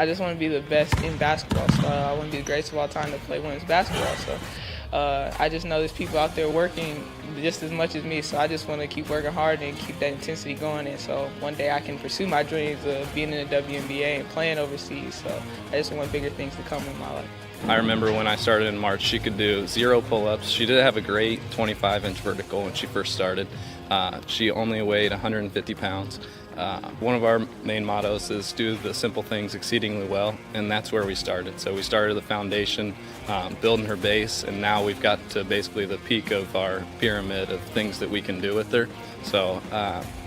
I just want to be the best in basketball. So I want to be the greatest of all time to play women's basketball. So I just know there's people out there working just as much as me. So I just want to keep working hard and keep that intensity going. And so one day I can pursue my dreams of being in the WNBA and playing overseas. So I just want bigger things to come in my life. I remember when I started in March, she could do 0 pull-ups. She did have a great 25-inch vertical when she first started. She only weighed 150 pounds. One of our main mottos is do the simple things exceedingly well, and that's where we started. So we started the foundation, building her base, and now we've got to basically the peak of our pyramid of things that we can do with her. So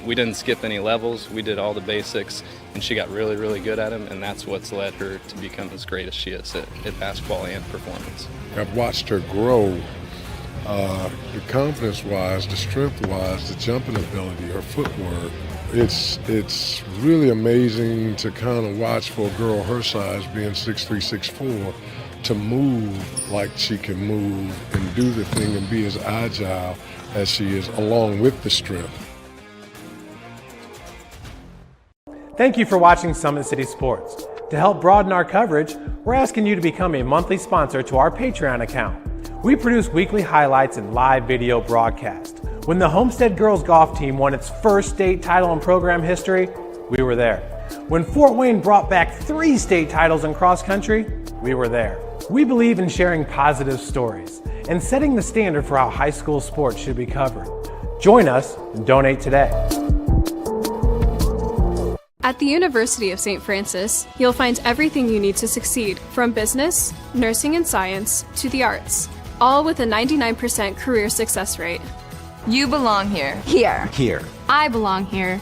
we didn't skip any levels. We did all the basics, and she got really, really good at them, and that's what's led her to become as great as she is at basketball and performance. I've watched her grow, the confidence-wise, the strength-wise, the jumping ability, her footwork. It's really amazing to kind of watch for a girl her size, being 6'3", 6'4", to move like she can move and do the thing and be as agile as she is, along with the strength. Thank you for watching Summit City Sports. To help broaden our coverage, we're asking you to become a monthly sponsor to our Patreon account. We produce weekly highlights and live video broadcasts. When the Homestead girls golf team won its first state title in program history, we were there. When Fort Wayne brought back 3 state titles in cross country, we were there. We believe in sharing positive stories and setting the standard for how high school sports should be covered. Join us and donate today. At the University of St. Francis, you'll find everything you need to succeed, from business, nursing and science, to the arts, all with a 99% career success rate. You belong here. Here. Here. I belong here.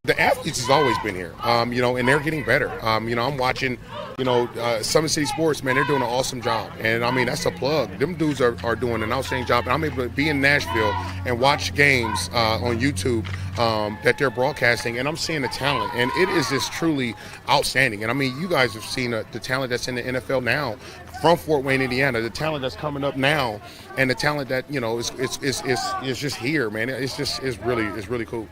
The athletes has always been here, and they're getting better. I'm watching, SummitCitySports, man, they're doing an awesome job. And, that's a plug. Them dudes are doing an outstanding job. And I'm able to be in Nashville and watch games on YouTube that they're broadcasting, and I'm seeing the talent. And it is just truly outstanding. And, you guys have seen the talent that's in the NFL now from Fort Wayne, Indiana, the talent that's coming up now, and the talent that, is just here, man. It's really cool.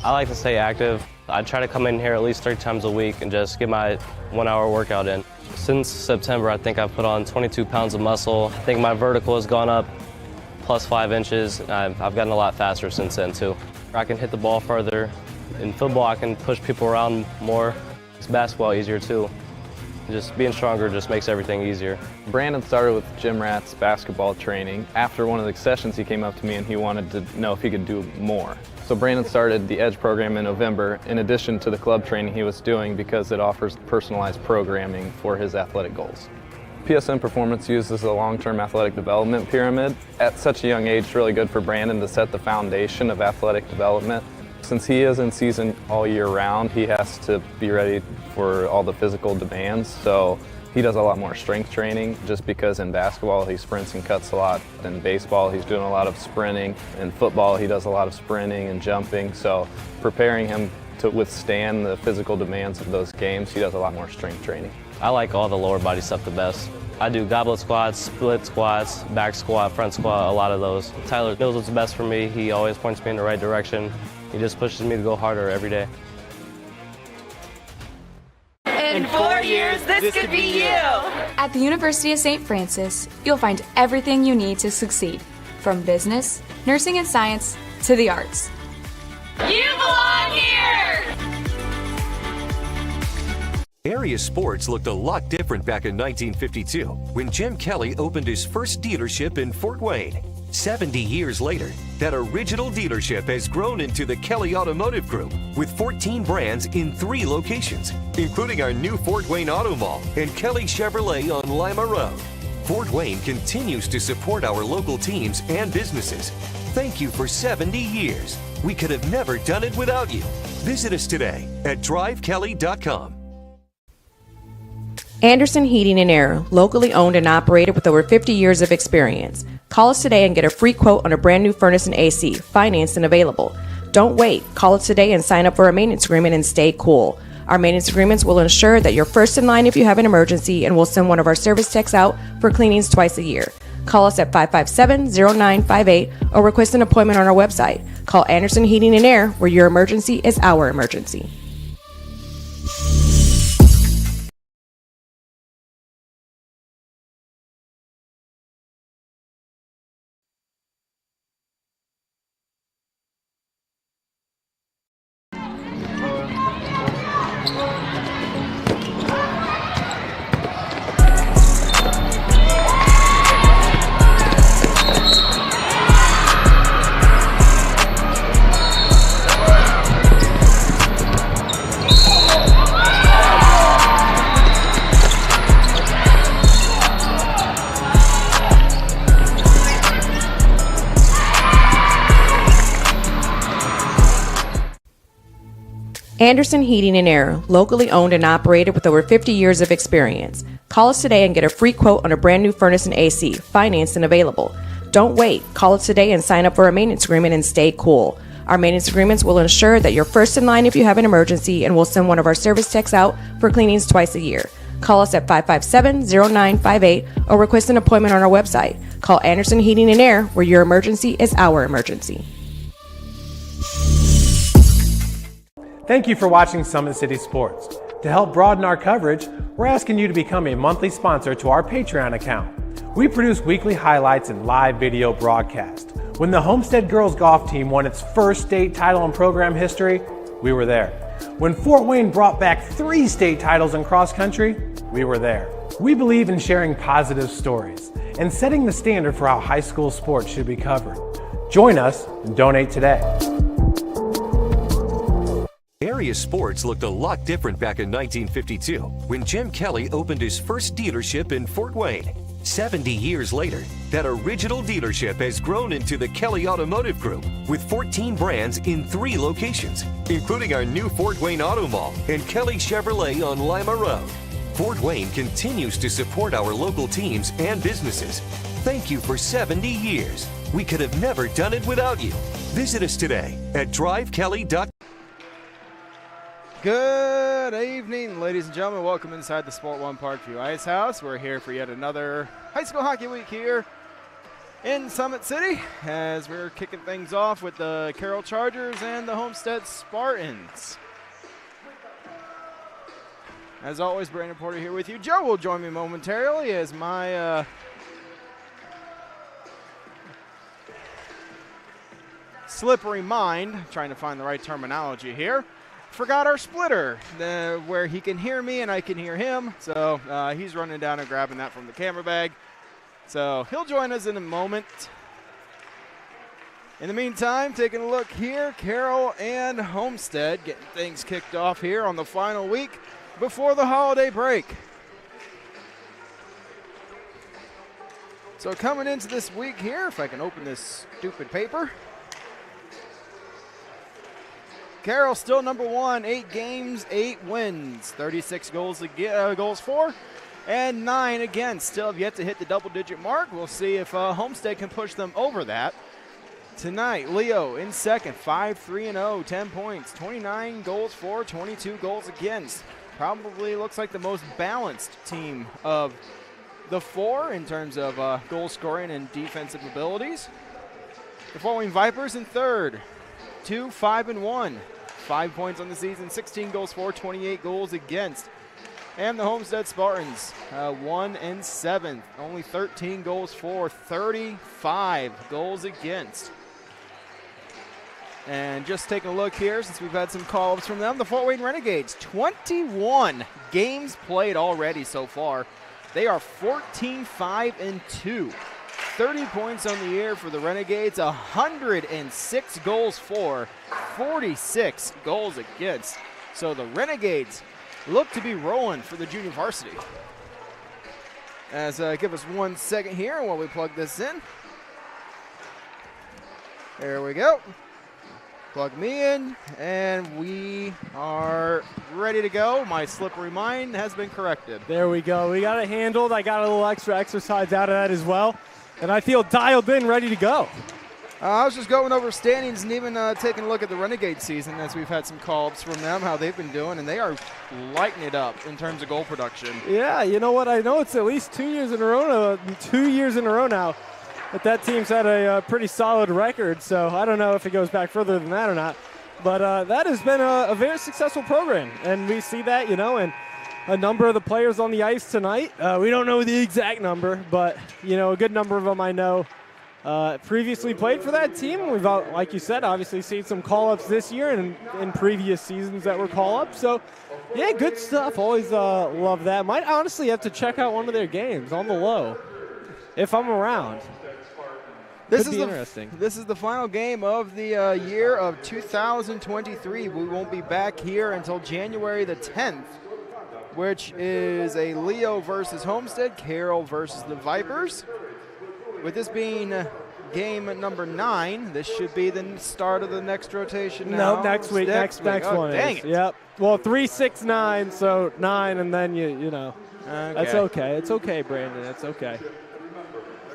I like to stay active. I try to come in here at least 3 times a week and just get my 1-hour workout in. Since September, I think I've put on 22 pounds of muscle. I think my vertical has gone up plus 5 inches. I've gotten a lot faster since then too. I can hit the ball further. In football, I can push people around more. It's basketball easier too. Just being stronger just makes everything easier. Brandon started with Gym Rat's basketball training. After one of the sessions, he came up to me and he wanted to know if he could do more. So Brandon started the Edge program in November, in addition to the club training he was doing, because it offers personalized programming for his athletic goals. PSN Performance uses a long-term athletic development pyramid. At such a young age, it's really good for Brandon to set the foundation of athletic development. Since he is in season all year round, he has to be ready for all the physical demands. So he does a lot more strength training, just because in basketball he sprints and cuts a lot. In baseball he's doing a lot of sprinting. In football he does a lot of sprinting and jumping. So preparing him to withstand the physical demands of those games, he does a lot more strength training. I like all the lower body stuff the best. I do goblet squats, split squats, back squat, front squat, a lot of those. Tyler knows what's best for me. He always points me in the right direction. He just pushes me to go harder every day. In 4 years, this could be you. At the University of St. Francis, you'll find everything you need to succeed, from business, nursing and science, to the arts. You belong here! Area sports looked a lot different back in 1952 when Jim Kelly opened his first dealership in Fort Wayne. 70 years later, that original dealership has grown into the Kelly Automotive Group with 14 brands in 3 locations, including our new Fort Wayne Auto Mall and Kelly Chevrolet on Lima Road. Fort Wayne continues to support our local teams and businesses. Thank you for 70 years. We could have never done it without you. Visit us today at drivekelly.com. Anderson Heating and Air, locally owned and operated with over 50 years of experience. Call us today and get a free quote on a brand new furnace and AC, financed and available. Don't wait. Call us today and sign up for a maintenance agreement and stay cool. Our maintenance agreements will ensure that you're first in line if you have an emergency, and we'll send one of our service techs out for cleanings twice a year. Call us at 557-0958 or request an appointment on our website. Call Anderson Heating and Air, where your emergency is our emergency. Anderson Heating and Air, locally owned and operated with over 50 years of experience. Call us today and get a free quote on a brand new furnace and AC, financed and available. Don't wait. Call us today and sign up for a maintenance agreement and stay cool. Our maintenance agreements will ensure that you're first in line if you have an emergency, and we'll send one of our service techs out for cleanings twice a year. Call us at 557-0958 or request an appointment on our website. Call Anderson Heating and Air, where your emergency is our emergency. Thank you for watching Summit City Sports. To help broaden our coverage, we're asking you to become a monthly sponsor to our Patreon account. We produce weekly highlights and live video broadcasts. When the Homestead girls golf team won its first state title in program history, we were there. When Fort Wayne brought back 3 state titles in cross country, we were there. We believe in sharing positive stories and setting the standard for how high school sports should be covered. Join us and donate today. Area sports looked a lot different back in 1952 when Jim Kelly opened his first dealership in Fort Wayne. 70 years later, that original dealership has grown into the Kelly Automotive Group with 14 brands in 3 locations, including our new Fort Wayne Auto Mall and Kelly Chevrolet on Lima Road. Fort Wayne continues to support our local teams and businesses. Thank you for 70 years. We could have never done it without you. Visit us today at drivekelly.com. Good evening, ladies and gentlemen. Welcome inside the Sport One Parkview Ice House. We're here for yet another high school hockey week here in Summit City as we're kicking things off with the Carroll Chargers and the Homestead Spartans. As always, Brandon Porter here with you. Joe will join me momentarily as my slippery mind, trying to find the right terminology here, forgot our splitter where he can hear me and I can hear him. So he's running down and grabbing that from the camera bag. So he'll join us in a moment. In the meantime, taking a look here, Carroll and Homestead getting things kicked off here on the final week before the holiday break. So coming into this week here, if I can open this stupid paper, Carroll still number 1, 8 games, 8 wins, 36 goals for, and 9 against. Still have yet to hit the double-digit mark. We'll see if Homestead can push them over that. Tonight, Leo in second, 5-3-0, 10 points, 29 goals for, 22 goals against. Probably looks like the most balanced team of the 4 in terms of goal scoring and defensive abilities. The Fort Wayne Vipers in third, 2-5-1, 5 points on the season, 16 goals for, 28 goals against. And the Homestead Spartans, 1-7, only 13 goals for, 35 goals against. And just taking a look here, since we've had some call-ups from them, the Fort Wayne Renegades, 21 games played already so far. They are 14-5-2. 30 points on the year for the Renegades, 106 goals for, 46 goals against. So the Renegades look to be rolling for the junior varsity. Give us 1 second here while we plug this in. There we go. Plug me in, and we are ready to go. My slippery mind has been corrected. There we go. We got it handled. I got a little extra exercise out of that as well, and I feel dialed in, ready to go. I was just going over standings and even taking a look at the Renegade season, as we've had some call-ups from them, how they've been doing, and they are lighting it up in terms of goal production. Yeah, you know what? I know it's at least 2 years in a row now that team's had a pretty solid record, so I don't know if it goes back further than that or not. But that has been a very successful program, and we see that, in a number of the players on the ice tonight. We don't know the exact number, but, a good number of them I know previously played for that team. We've, like you said, obviously seen some call-ups this year and in previous seasons that were call-ups. So, yeah, good stuff. Always love that. Might honestly have to check out one of their games on the low if I'm around. This Could is be interesting. This is the final game of the year of 2023. We won't be back here until January the 10th, which is a Leo versus Homestead, Carroll versus the Vipers. With this being game number 9, this should be the start of the next rotation now. No, next week. Next one. Dang is. it. Yep. Well, 3, 6, 9, so 9, and then you know. Okay. That's okay. It's okay, Brandon. It's okay.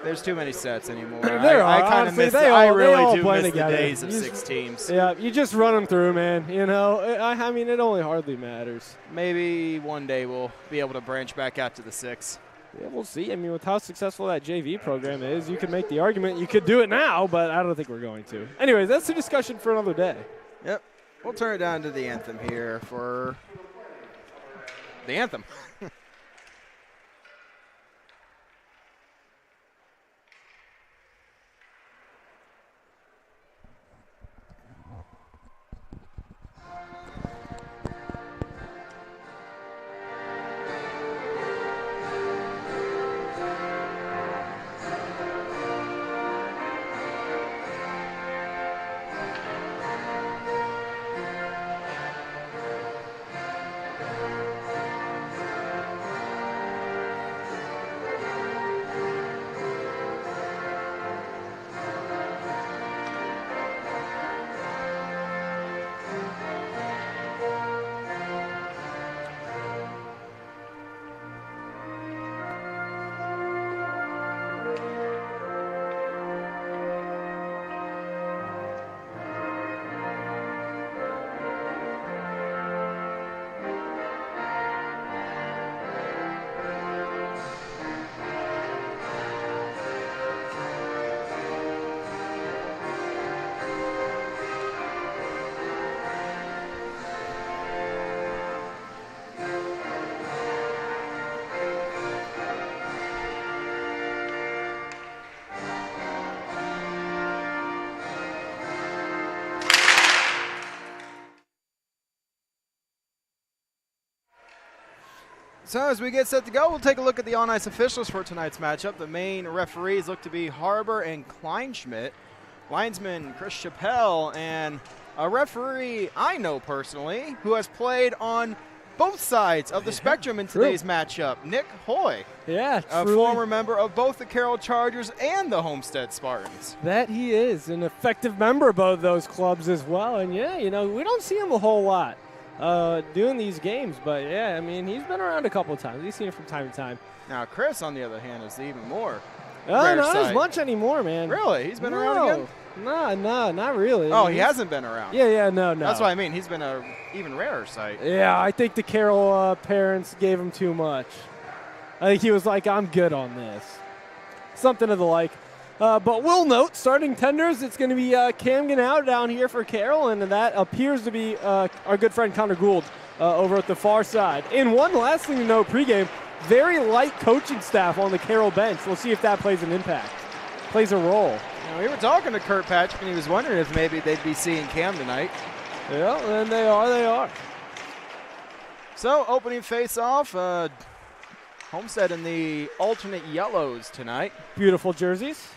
There's too many sets anymore. There are. I kind of Honestly, miss they really all do blend miss together. the days of You 6 teams. Yeah, you just run them through, man. I mean, it only hardly matters. Maybe one day we'll be able to branch back out to the 6. Yeah, we'll see. I mean, with how successful that JV program is, you could make the argument you could do it now, but I don't think we're going to. Anyways, that's a discussion for another day. Yep. We'll turn it down to the anthem here for the anthem. So as we get set to go, we'll take a look at the on-ice officials for tonight's matchup. The main referees look to be Harbour and Kleinschmidt. Linesman Chris Chappelle, and a referee I know personally who has played on both sides of the spectrum in today's matchup, Nick Hoy. Yeah, a former member of both the Carroll Chargers and the Homestead Spartans. That he is, an effective member of both those clubs as well. And yeah, we don't see him a whole lot doing these games, but yeah, I mean, he's been around a couple of times. We've seen it from time to time. Now, Chris, on the other hand, is even more. Not as much anymore, man. Really? He's been around again? No, not really. Oh, he hasn't been around. Yeah, no. That's what I mean. He's been an even rarer sight. Yeah, I think the Carroll parents gave him too much. I think he was like, I'm good on this. Something of the like. But we'll note, starting tenders, it's going to be Cam Ganau down here for Carroll, and that appears to be our good friend Connor Gould over at the far side. And one last thing to note pregame, very light coaching staff on the Carroll bench. We'll see if that plays an impact, plays a role. We were talking to Kurt Patrick, and he was wondering if maybe they'd be seeing Cam tonight. Yeah, and they are. So, opening face-off, Homestead in the alternate yellows tonight. Beautiful jerseys.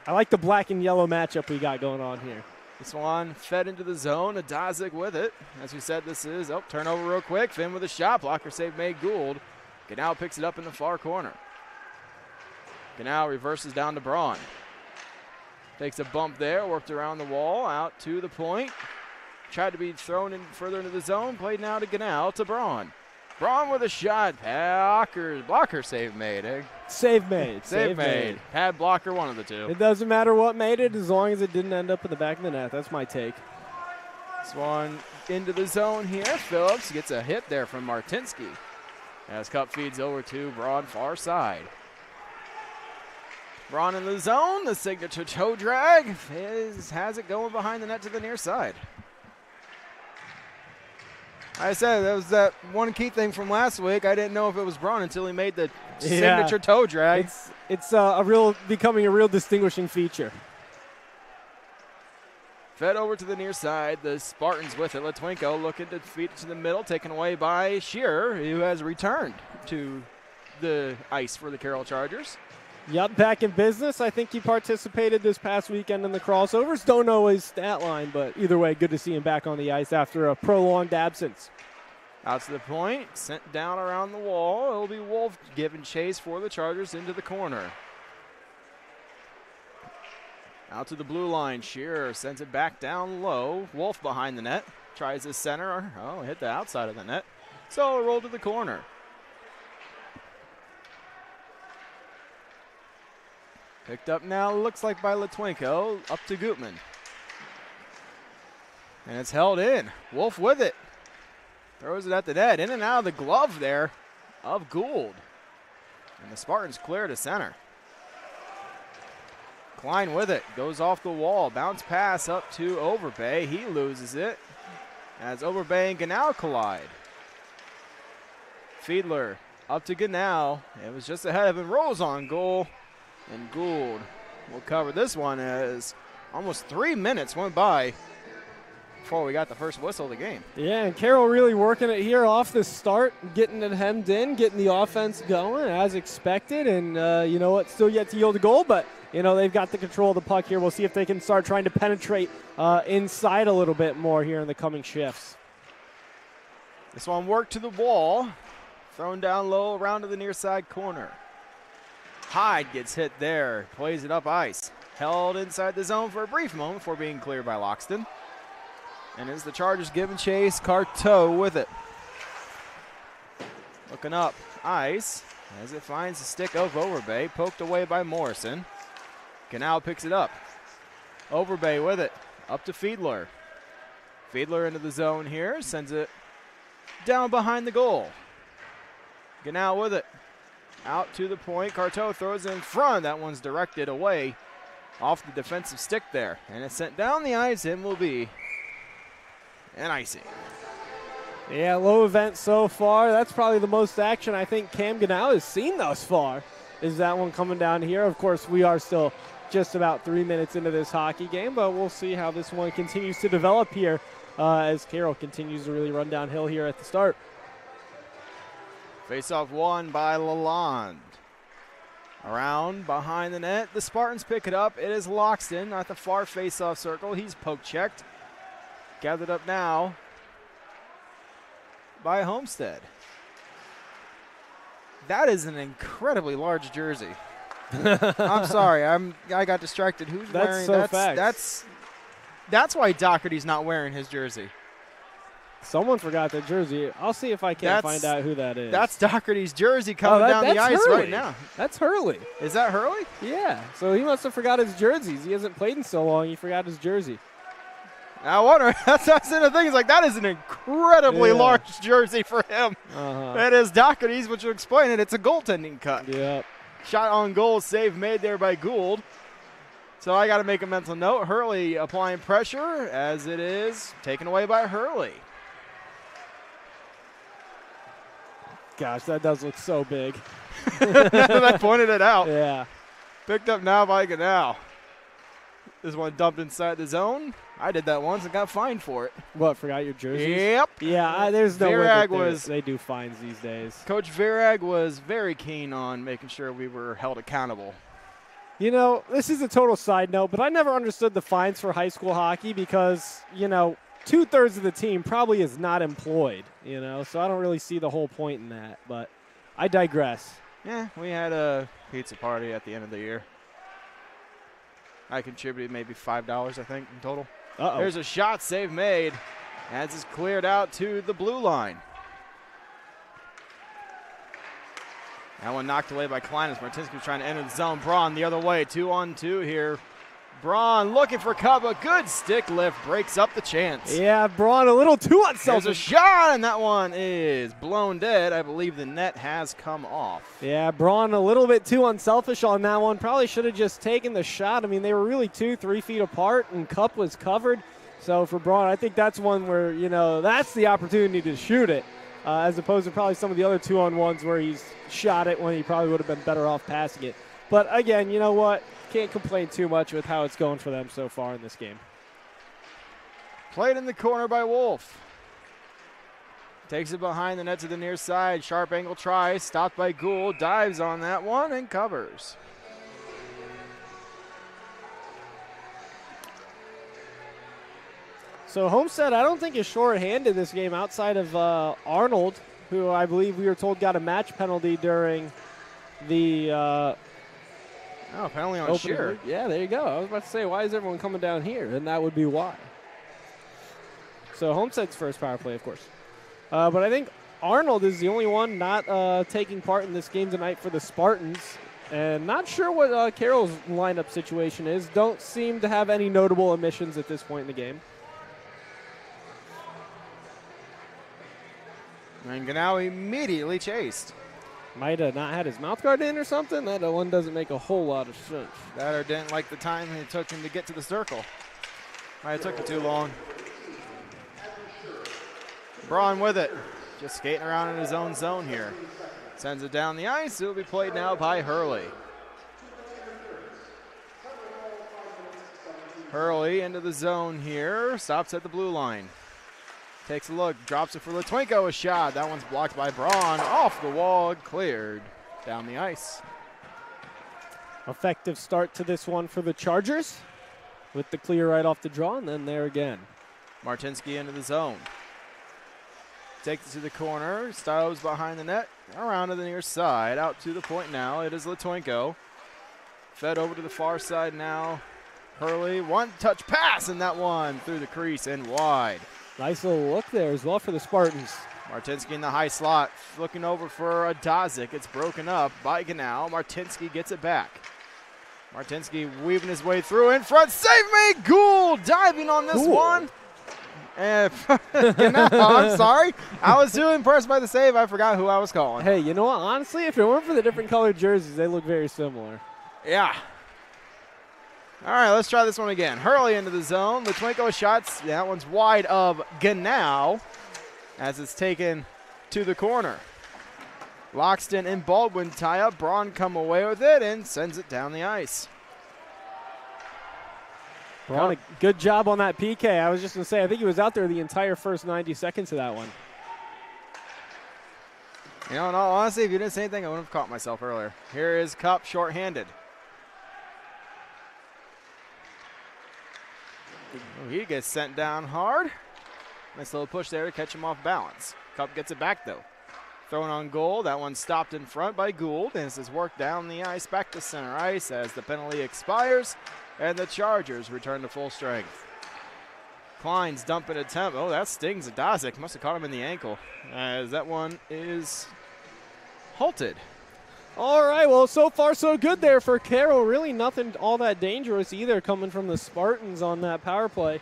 I like the black and yellow matchup we got going on here. This one fed into the zone. Adazik with it. As we said, this is, turnover real quick. Finn with a shot. Blocker save made Gould. Ganau picks it up in the far corner. Ganao reverses down to Braun. Takes a bump there, worked around the wall, out to the point. Tried to be thrown in further into the zone, played now to Ganao to Braun. Braun with a shot. Blocker save made. Eh? Save made. Save made. Pad blocker, one of the two. It doesn't matter what made it as long as it didn't end up in the back of the net. That's my take. This one into the zone here. Phillips gets a hit there from Martinsky. As Cup feeds over to Braun far side. Braun in the zone. The signature toe drag has it going behind the net to the near side. I said that was that one key thing from last week. I didn't know if it was Braun until he made the signature toe drag. It's becoming a real distinguishing feature. Fed over to the near side. The Spartans with it. Litwinko looking to feed it to the middle, taken away by Shearer, who has returned to the ice for the Carroll Chargers. Yep, back in business. I think he participated this past weekend in the crossovers. Don't know his stat line, but either way, good to see him back on the ice after a prolonged absence. Out to the point, sent down around the wall. It'll be Wolf giving chase for the Chargers into the corner. Out to the blue line, Shearer sends it back down low. Wolf behind the net, tries the center. Oh, hit the outside of the net. So a roll to the corner. Picked up now, looks like by Litwinko, up to Gutman. And it's held in. Wolf with it. Throws it at the net, in and out of the glove there of Gould. And the Spartans clear to center. Klein with it, goes off the wall, bounce pass up to Overbay. He loses it as Overbay and Ganao collide. Fiedler up to Ganao. It was just ahead of him, rolls on goal. And Gould will cover this one as almost 3 minutes went by before we got the first whistle of the game. Yeah, and Carroll really working it here off the start, getting it hemmed in, getting the offense going as expected. And you know what, still yet to yield a goal, but you know they've got the control of the puck here. We'll see if they can start trying to penetrate inside a little bit more here in the coming shifts. This one worked to the wall, thrown down low around to the near side corner. Hyde gets hit there, plays it up ice. Held inside the zone for a brief moment before being cleared by Loxton. And as the Chargers giving chase, Carteau with it. Looking up ice as it finds the stick of Overbay, poked away by Morrison. Ganao picks it up. Overbay with it, up to Fiedler. Fiedler into the zone here, sends it down behind the goal. Ganao with it. Out to the point. Carteau throws it in front. That one's directed away off the defensive stick there. And it's sent down the ice and will be an icing. Yeah, low event so far. That's probably the most action I think Cam Ganao has seen thus far, is that one coming down here. Of course, we are still just about 3 minutes into this hockey game, but we'll see how this one continues to develop here as Carroll continues to really run downhill here at the start. Face-off won by Lalonde. Around behind the net, the Spartans pick it up. It is Loxton at the far face-off circle. He's poke-checked. Gathered up now by Homestead. That is an incredibly large jersey. I'm sorry, I got distracted. Who's wearing that? That's why Doherty's not wearing his jersey. Someone forgot the jersey. I'll see if I can find out who that is. That's Doherty's jersey coming down the ice Hurley. right now. That's Hurley. Is that Hurley? Yeah. So he must have forgot his jerseys. He hasn't played in so long. He forgot his jersey. I wonder. That's the thing. It's like that is an incredibly large jersey for him. It is Doherty's, which will explain it. It's a goaltending cut. Yep. Shot on goal, save made there by Gould. So I got to make a mental note. Hurley applying pressure as it is taken away by Hurley. Gosh, that does look so big. I pointed it out. Yeah. Picked up now by Ganao. This one dumped inside the zone. I did that once and got fined for it. What, forgot your jerseys? Yep. Yeah, there's no Virag way they do fines these days. Coach Virag was very keen on making sure we were held accountable. You know, this is a total side note, but I never understood the fines for high school hockey because, you know, 2/3 of the team probably is not employed, you know, so I don't really see the whole point in that, but I digress. Yeah, we had a pizza party at the end of the year. I contributed maybe $5, I think, in total. Uh-oh. There's a shot save made as it's cleared out to the blue line. That one knocked away by Klein as Martinsky was trying to enter the zone. Braun the other way, 2-on-2 here. Braun looking for cover. Good stick lift, breaks up the chance. Yeah, Braun a little too unselfish. There's a shot, and that one is blown dead. I believe the net has come off. Yeah, Braun a little bit too unselfish on that one. Probably should have just taken the shot. I mean, they were really 2-3 feet apart, and Cup was covered. So for Braun, I think that's one where, you know, that's the opportunity to shoot it, as opposed to probably some of the other 2-on-1s where he's shot it when he probably would have been better off passing it. But again, you know what? Can't complain too much with how it's going for them so far in this game. Played in the corner by Wolf. Takes it behind the net to the near side. Sharp angle try. Stopped by Gould. Dives on that one and covers. So Homestead, I don't think is short-handed this game outside of Arnold, who I believe we were told got a match penalty during the penalty on Shearer. Yeah, there you go. I was about to say, why is everyone coming down here? And that would be why. So Homestead's first power play, of course. But I think Arnold is the only one not taking part in this game tonight for the Spartans. And not sure what Carroll's lineup situation is. Don't seem to have any notable omissions at this point in the game. And Ganau immediately chased. Might have not had his mouth guard in or something. That one doesn't make a whole lot of sense. That or didn't like the time it took him to get to the circle. Might have took it too long. Braun with it. Just skating around in his own zone here. Sends it down the ice. It will be played now by Hurley. Hurley into the zone here. Stops at the blue line. Takes a look, drops it for Litwinko, a shot. That one's blocked by Braun, off the wall, cleared down the ice. Effective start to this one for the Chargers with the clear right off the draw, and then there again. Martinsky into the zone. Takes it to the corner, Stiles behind the net, around to the near side, out to the point now. It is Litwinko. Fed over to the far side now. Hurley, one-touch pass, and that one through the crease and wide. Nice little look there as well for the Spartans. Martinsky in the high slot, looking over for Dazik. It's broken up by Ganau. Martinsky gets it back. Martinsky weaving his way through in front. Save me! Gould diving on this one. And Ganau, I'm sorry. I was too impressed by the save. I forgot who I was calling. Hey, you know what? Honestly, if it weren't for the different colored jerseys, they look very similar. Yeah. All right, let's try this one again. Hurley into the zone. Litwinko shots. That one's wide of Ganau as it's taken to the corner. Loxton and Baldwin tie up. Braun come away with it and sends it down the ice. Braun, a good job on that PK. I was just going to say, I think he was out there the entire first 90 seconds of that one. You know, in all honesty, if you didn't say anything, I wouldn't have caught myself earlier. Here is Cup shorthanded. Oh, he gets sent down hard. Nice little push there to catch him off balance. Cup gets it back, though. Thrown on goal. That one stopped in front by Gould. And this is worked down the ice, back to center ice as the penalty expires. And the Chargers return to full strength. Klein's dumping attempt. Oh, that stings Dazik. Must have caught him in the ankle. As that one is halted. All right, well, so far so good there for Carroll. Really nothing all that dangerous either coming from the Spartans on that power play.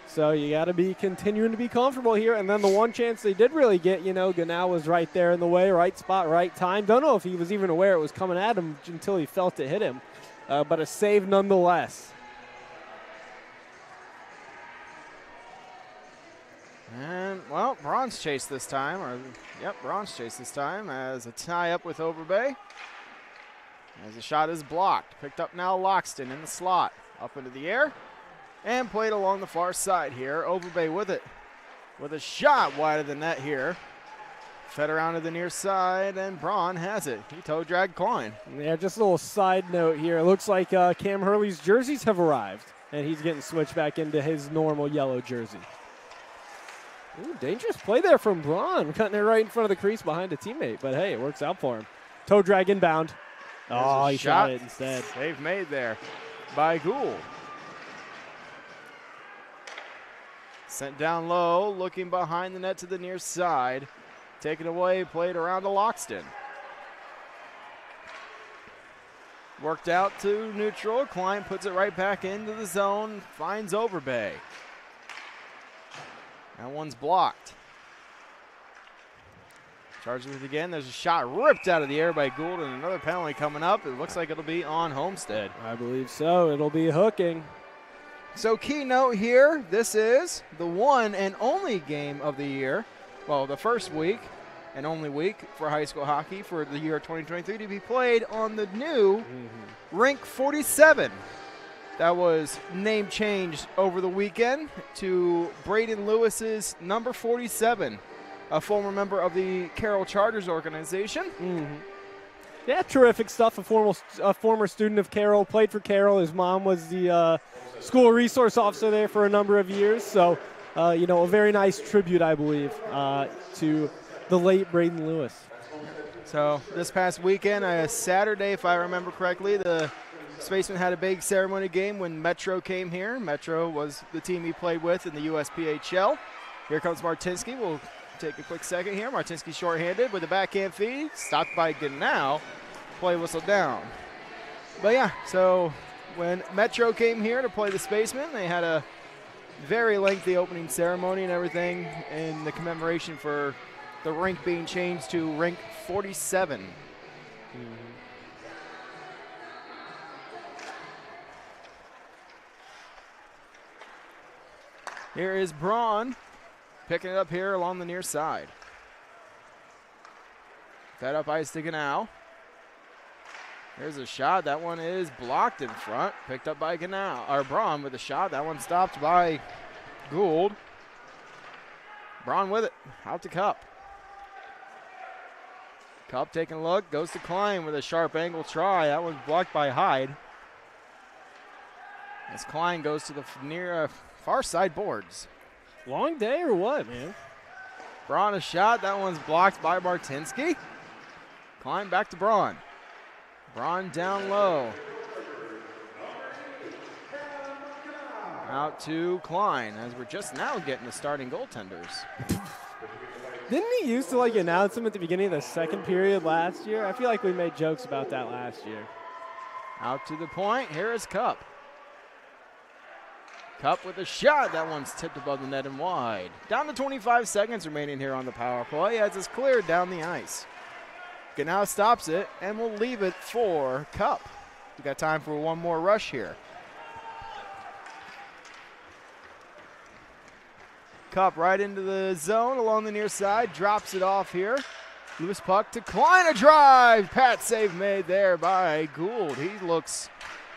So you got to be continuing to be comfortable here. And then the one chance they did really get, you know, Ganau was right there in the way, right spot, right time. Don't know if he was even aware it was coming at him until he felt it hit him. But a save nonetheless. And, well, Braun's chase this time. Braun's chase this time as a tie-up with Overbay. As the shot is blocked. Picked up now Loxton in the slot. Up into the air. And played along the far side here. Overbay with it. With a shot wide of the net here. Fed around to the near side, and Braun has it. He toe-dragged Klein. Yeah, just a little side note here. It looks like Cam Hurley's jerseys have arrived, and he's getting switched back into his normal yellow jersey. Ooh, dangerous play there from Braun, cutting it right in front of the crease behind a teammate, but hey, it works out for him. Toe drag inbound. Oh, he shot shot. it instead. Save made there by Gould. Sent down low, looking behind the net to the near side. Taken away, played around to Loxton. Worked out to neutral. Klein puts it right back into the zone, finds Overbay. That one's blocked. Charges it again. There's a shot ripped out of the air by Gould, and another penalty coming up. It looks like it'll be on Homestead. I believe so. It'll be hooking. So key note here, this is the one and only game of the year. Well, the first week and only week for high school hockey for the year 2023 to be played on the new Rink 47. That was name changed over the weekend to Braden Lewis's number 47, a former member of the Carroll Chargers organization. Yeah, terrific stuff. A former student of Carroll, played for Carroll. His mom was the school resource officer there for a number of years. So, a very nice tribute, I believe, to the late Braden Lewis. So this past weekend, Saturday, if I remember correctly, the Spaceman had a big ceremony game when Metro came here. Metro was the team he played with in the USPHL. Here comes Martinsky. We'll take a quick second here. Martinsky shorthanded with a backhand feed. Stopped by Ganau. Play whistle down. But yeah, so when Metro came here to play the Spaceman, they had a very lengthy opening ceremony and everything in the commemoration for the rink being changed to Rink 47. Here is Braun picking it up here along the near side. Fed up ice to Ganau. There's a shot. That one is blocked in front. Picked up by Braun with a shot. That one stopped by Gould. Braun with it. Out to Cup. Cup taking a look. Goes to Klein with a sharp angle try. That one's blocked by Hyde. As Klein goes to the near far side boards. Long day or what, man? Braun a shot. That one's blocked by Martinsky. Klein back to Braun. Braun down low. Out to Klein as we're just now getting the starting goaltenders. Didn't he used to announce him at the beginning of the second period last year? I feel like we made jokes about that last year. Out to the point. Here is Cup. Cup with a shot. That one's tipped above the net and wide. Down to 25 seconds remaining here on the power play as it's cleared down the ice. Ganau stops it and will leave it for Cup. We got time for one more rush here. Cup right into the zone along the near side. Drops it off here. Loose puck to Klein. A drive. Pat save made there by Gould. He looks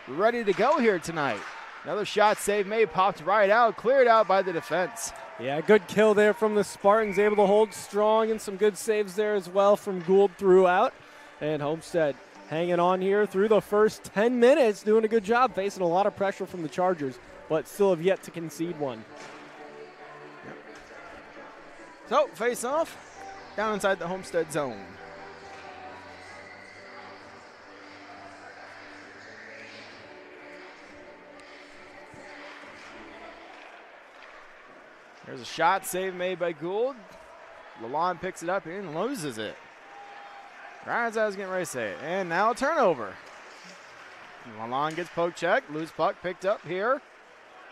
ready to go here tonight. Another shot save made. Popped right out. Cleared out by the defense. Yeah, good kill there from the Spartans. Able to hold strong and some good saves there as well from Gould throughout. And Homestead hanging on here through the first 10 minutes. Doing a good job. Facing a lot of pressure from the Chargers, but still have yet to concede one. So, face off, down inside the Homestead zone. There's a shot, save made by Gould. Lalonde picks it up and loses it. Right as I was getting ready to say it. And now a turnover. Lalonde gets poke check, loose puck picked up here.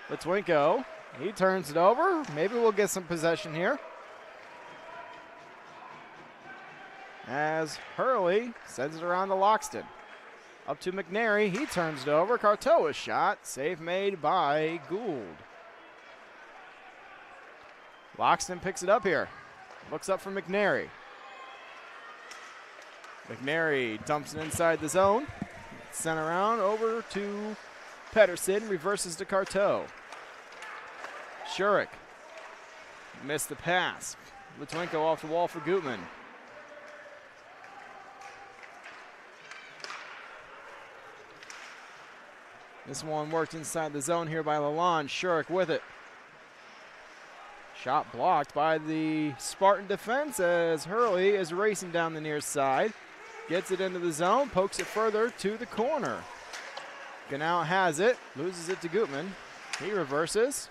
Litwinko, he turns it over. Maybe we'll get some possession here. As Hurley sends it around to Loxton. Up to McNary. He turns it over. Cartoa's shot. Save made by Gould. Loxton picks it up here. Looks up for McNary. McNary dumps it inside the zone. Sent around over to Pedersen. Reverses to Carto. Shurik missed the pass. Litwinko off the wall for Gutman. This one worked inside the zone here by Lalonde. Shurik with it. Shot blocked by the Spartan defense as Hurley is racing down the near side. gets it into the zone, pokes it further to the corner. Ganau has it, loses it to Gutman. He reverses,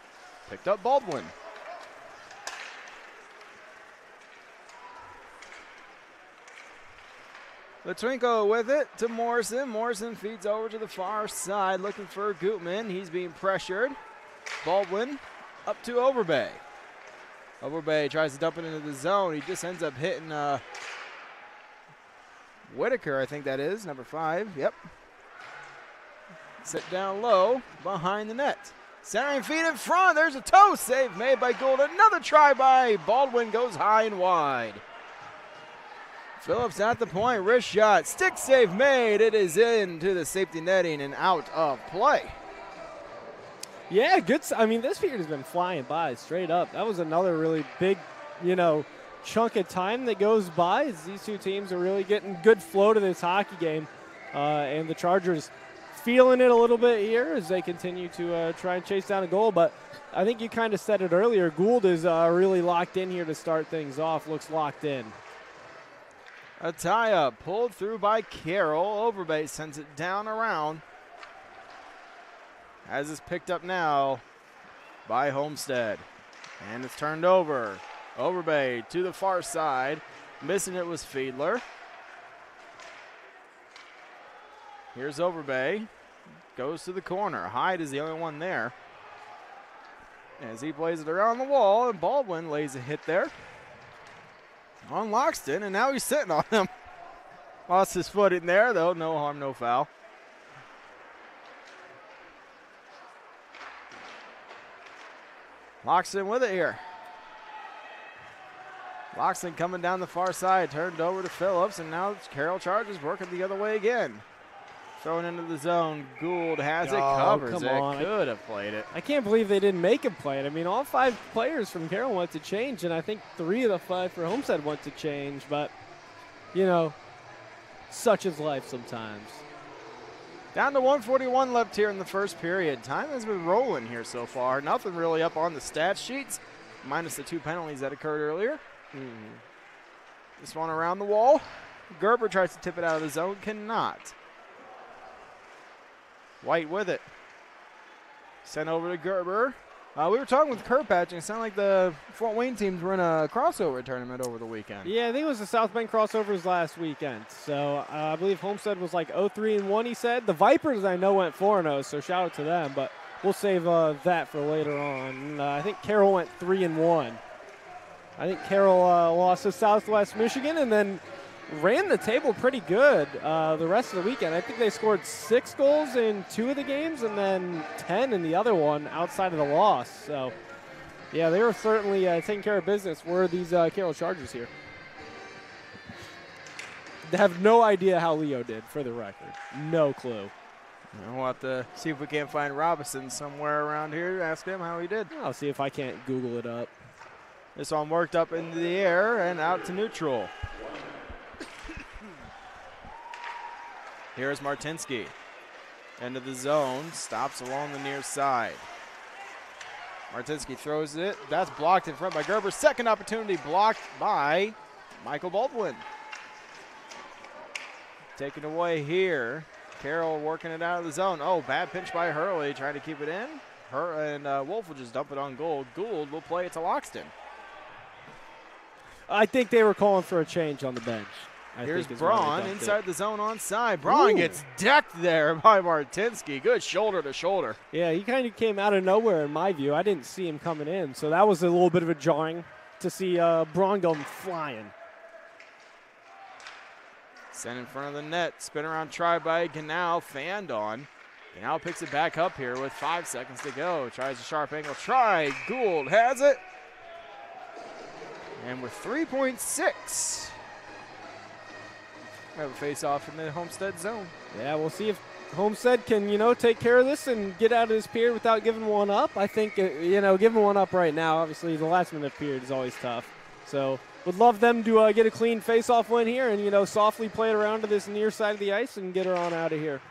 picked up Baldwin. Latwinko with it to Morrison. Morrison feeds over to the far side looking for Gutman. He's being pressured. Baldwin up to Overbay. Overbay tries to dump it into the zone. He just ends up hitting Whitaker, I think that is, number 5. Yep. Sit down low behind the net. Centering feet in front. There's a toe save made by Gould. Another try by Baldwin goes high and wide. Phillips at the point, wrist shot, stick save made. It is into the safety netting and out of play. Yeah, good. I mean, this period has been flying by straight up. That was another really big, chunk of time that goes by as these two teams are really getting good flow to this hockey game. And the Chargers feeling it a little bit here as they continue to try and chase down a goal. But I think you kind of said it earlier. Gould is really locked in here to start things off. Looks locked in. A tie-up pulled through by Carroll. Overbay sends it down around. As it's picked up now by Homestead. And it's turned over. Overbay to the far side. Missing it was Fiedler. Here's Overbay. Goes to the corner. Hyde is the only one there. As he plays it around the wall, and Baldwin lays a hit there on Loxton, and now he's sitting on him. Lost his foot in there, though. No harm, no foul. Loxton with it here. Loxton coming down the far side, turned over to Phillips, and now Carroll Chargers working the other way again. Throwing into the zone. Gould has it, covers it. Could have played it. I can't believe they didn't make him play it. I mean, all 5 players from Carroll went to change, and I think 3 of the 5 for Homestead went to change. But, such is life sometimes. Down to 1:41 left here in the first period. Time has been rolling here so far. Nothing really up on the stat sheets, minus the 2 penalties that occurred earlier. This one around the wall. Gerber tries to tip it out of the zone, cannot. White with it. Sent over to Gerber. We were talking with Kirkpatrick. It sounded like the Fort Wayne teams were in a crossover tournament over the weekend. Yeah, I think it was the South Bend crossovers last weekend. So I believe Homestead was like 0-3-1, he said. The Vipers, I know, went 4-0, so shout out to them. But we'll save that for later on. I think Carroll went 3-1. I think Carroll lost to Southwest Michigan and then ran the table pretty good the rest of the weekend. I think they scored 6 goals in 2 of the games and then 10 in the other one outside of the loss. So, yeah, they were certainly taking care of business. Were these Carroll Chargers here? They have no idea how Leo did, for the record. No clue. We'll have to see if we can't find Robinson somewhere around here. Ask him how he did. I'll see if I can't Google it up. This one worked up into the air and out to neutral. Here's Martinsky. Into the zone. Stops along the near side. Martinsky throws it. That's blocked in front by Gerber. Second opportunity blocked by Michael Baldwin. Taken away here. Carroll working it out of the zone. Oh, bad pinch by Hurley. Trying to keep it in. Wolf will just dump it on Gould. Gould will play it to Loxton. I think they were calling for a change on the bench. Here's Braun inside the zone onside. Braun gets decked there by Martinsky. Good shoulder to shoulder. Yeah, he kind of came out of nowhere in my view. I didn't see him coming in, so that was a little bit of a jarring to see Braun going flying. Sent in front of the net. Spin around try by Ganau. Fanned on. Ganau picks it back up here with 5 seconds to go. Tries a sharp angle try. Gould has it. And with 3.6. We have a face-off in the Homestead zone. Yeah, we'll see if Homestead can, take care of this and get out of this period without giving one up. I think, giving one up right now, obviously the last minute period is always tough. So would love them to get a clean face-off win here and, softly play it around to this near side of the ice and get her on out of here.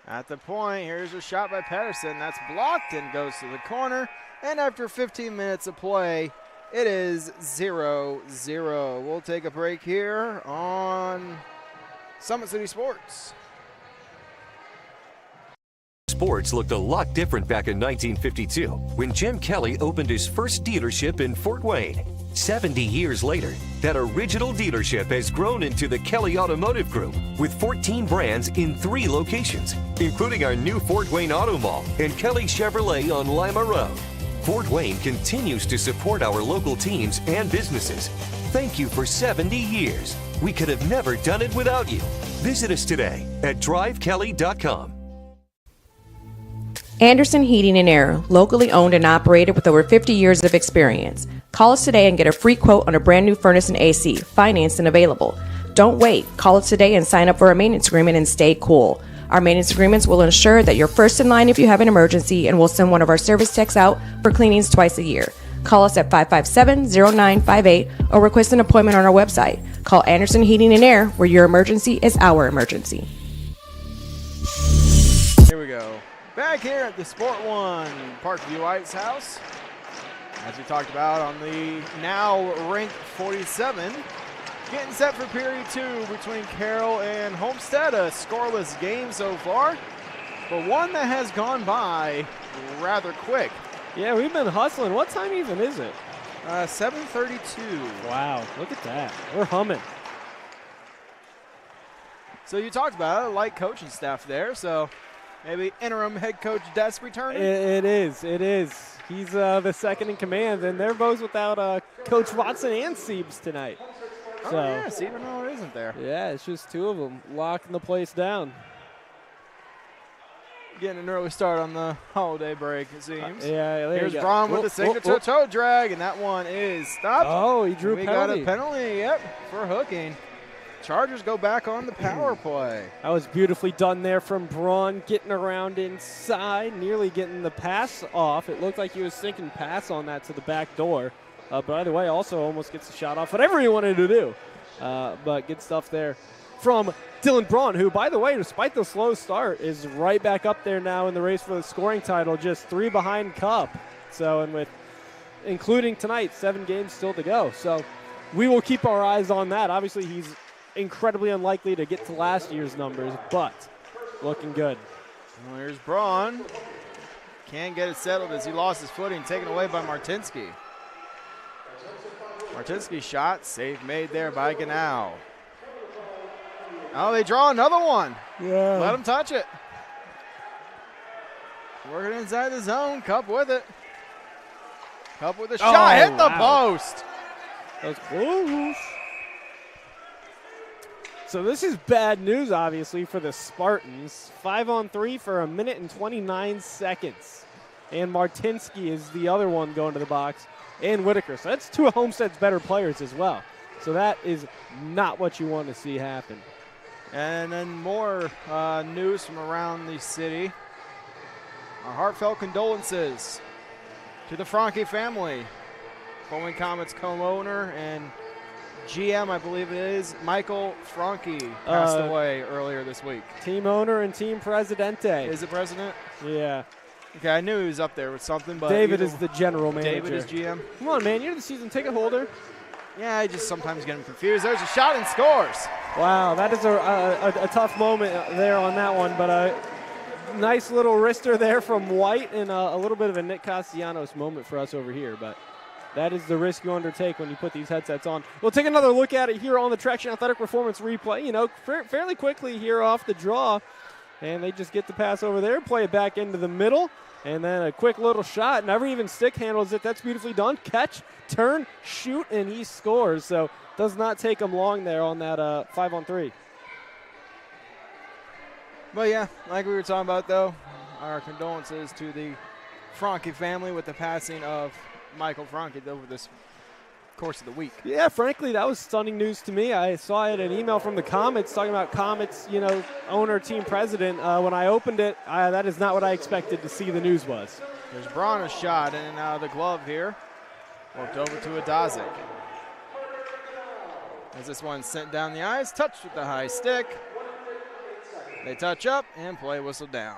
At the point, here's a shot by Pedersen. That's blocked and goes to the corner. And after 15 minutes of play, it is 0-0. We'll take a break here on Summit City Sports. Sports looked a lot different back in 1952 when Jim Kelly opened his first dealership in Fort Wayne. 70 years later, that original dealership has grown into the Kelly Automotive Group with 14 brands in 3 locations, including our new Fort Wayne Auto Mall and Kelly Chevrolet on Lima Road. Fort Wayne continues to support our local teams and businesses. Thank you for 70 years. We could have never done it without you. Visit us today at drivekelly.com. Anderson Heating and Air, locally owned and operated with over 50 years of experience. Call us today and get a free quote on a brand new furnace and AC, financed and available. Don't wait. Call us today and sign up for a maintenance agreement and stay cool. Our maintenance agreements will ensure that you're first in line if you have an emergency, and we'll send one of our service techs out for cleanings twice a year. Call us at 557-0958 or request an appointment on our website. Call Anderson Heating and Air, where your emergency is our emergency. Here we go. Back here at the Sport One Parkview Ice House. As we talked about on the now ranked 47. Getting set for period 2 between Carroll and Homestead. A scoreless game so far, but one that has gone by rather quick. Yeah, we've been hustling. What time even is it? 7:32. Wow, look at that. We're humming. So you talked about a light coaching staff there, so maybe interim head coach Des returning? It is. He's the second in command, and they're both without Coach Watson and Siebes tonight. So, yeah, Stephen Miller isn't there. Yeah, it's just 2 of them locking the place down. Getting an early start on the holiday break, it seems. Yeah, there Here's you go. Braun with the signature toe drag, and that one is stopped. Oh, he drew a penalty. We got a penalty, yep, for hooking. Chargers go back on the power play. That was beautifully done there from Braun, getting around inside, nearly getting the pass off. It looked like he was thinking pass on that to the back door. But either way, also almost gets the shot off, whatever he wanted to do. But good stuff there from Dylan Braun, who, by the way, despite the slow start, is right back up there now in the race for the scoring title, just 3 behind Cup. So, and with including tonight, 7 games still to go. So we will keep our eyes on that. Obviously, he's incredibly unlikely to get to last year's numbers, but looking good. Well, here's Braun. Can't get it settled as he lost his footing, taken away by Martinsky. Martinsky's shot, save made there by Ganau. Oh, they draw another one. Yeah. Let him touch it. Working inside the zone, Cup with it. Cup with a shot, hit the post. That was close. So this is bad news, obviously, for the Spartans. 5-on-3 for 1 minute and 29 seconds. And Martinsky is the other one going to the box. And Whitaker. So that's 2 of Homestead's better players as well. So that is not what you want to see happen. And then more news from around the city. Our heartfelt condolences to the Franke family. Bowling Comets co-owner and GM, I believe it is, Michael Franke passed away earlier this week. Team owner and team presidente. Is it president? Yeah. Okay, I knew he was up there with something, but David is the general manager. David is GM. Come on, man, you're the season ticket holder. Yeah, I just sometimes get him confused. There's a shot and scores. Wow, that is a tough moment there on that one, but a nice little wrister there from White and a little bit of a Nick Castellanos moment for us over here, but that is the risk you undertake when you put these headsets on. We'll take another look at it here on the Traction Athletic Performance replay. You know, fairly quickly here off the draw, and they just get the pass over there, play it back into the middle, and then a quick little shot. Never even stick handles it. That's beautifully done. Catch, turn, shoot, and he scores. So does not take him long there on that 5-on-3. But yeah, like we were talking about though, our condolences to the Franke family with the passing of Michael Franke over this course of the week. Yeah, frankly, that was stunning news to me. I saw it, an email from the Comets talking about Comets, you know, owner, team president. When I opened it, that is not what I expected to see the news was. There's Braun, a shot in and out of the glove here. Worked over to Adazik. As this one's sent down the ice, touched with the high stick. They touch up and play whistle down.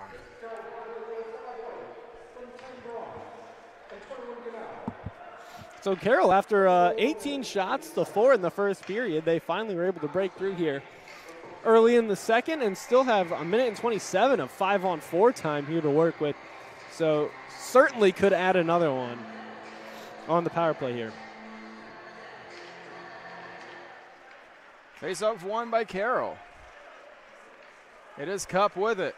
So Carroll, after 18 shots to 4 in the first period, they finally were able to break through here early in the second and still have a minute and 27 of 5-on-4 time here to work with. So certainly could add another one on the power play here. Face-off won by Carroll. It is Cup with it.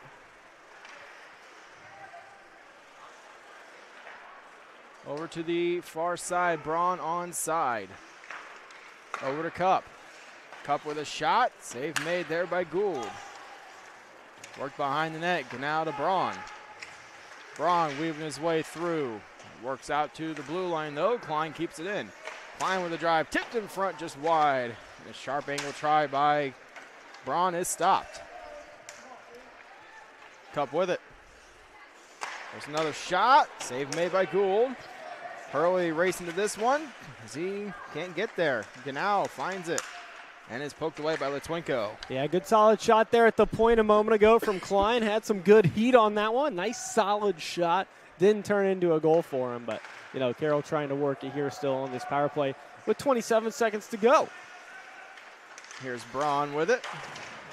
Over to the far side, Braun onside. Over to Cup. Cup with a shot. Save made there by Gould. Worked behind the net. Now to Braun. Braun weaving his way through. Works out to the blue line though. Klein keeps it in. Klein with a drive. Tipped in front just wide. And a sharp angle try by Braun is stopped. Cup with it. There's another shot. Save made by Gould. Hurley racing to this one as he can't get there. Ganau finds it and is poked away by Litwinko. Yeah, good solid shot there at the point a moment ago from Klein. Had some good heat on that one. Nice solid shot. Didn't turn into a goal for him, but, you know, Carroll trying to work it here still on this power play with 27 seconds to go. Here's Braun with it.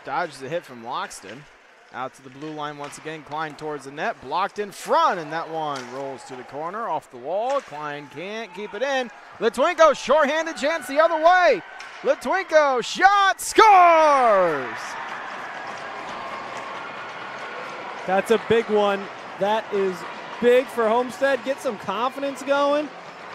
Dodges a hit from Loxton. Out to the blue line once again. Klein towards the net. Blocked in front, and that one rolls to the corner. Off the wall. Klein can't keep it in. Litwinko, shorthanded chance the other way. Litwinko, shot, scores! That's a big one. That is big for Homestead. Get some confidence going.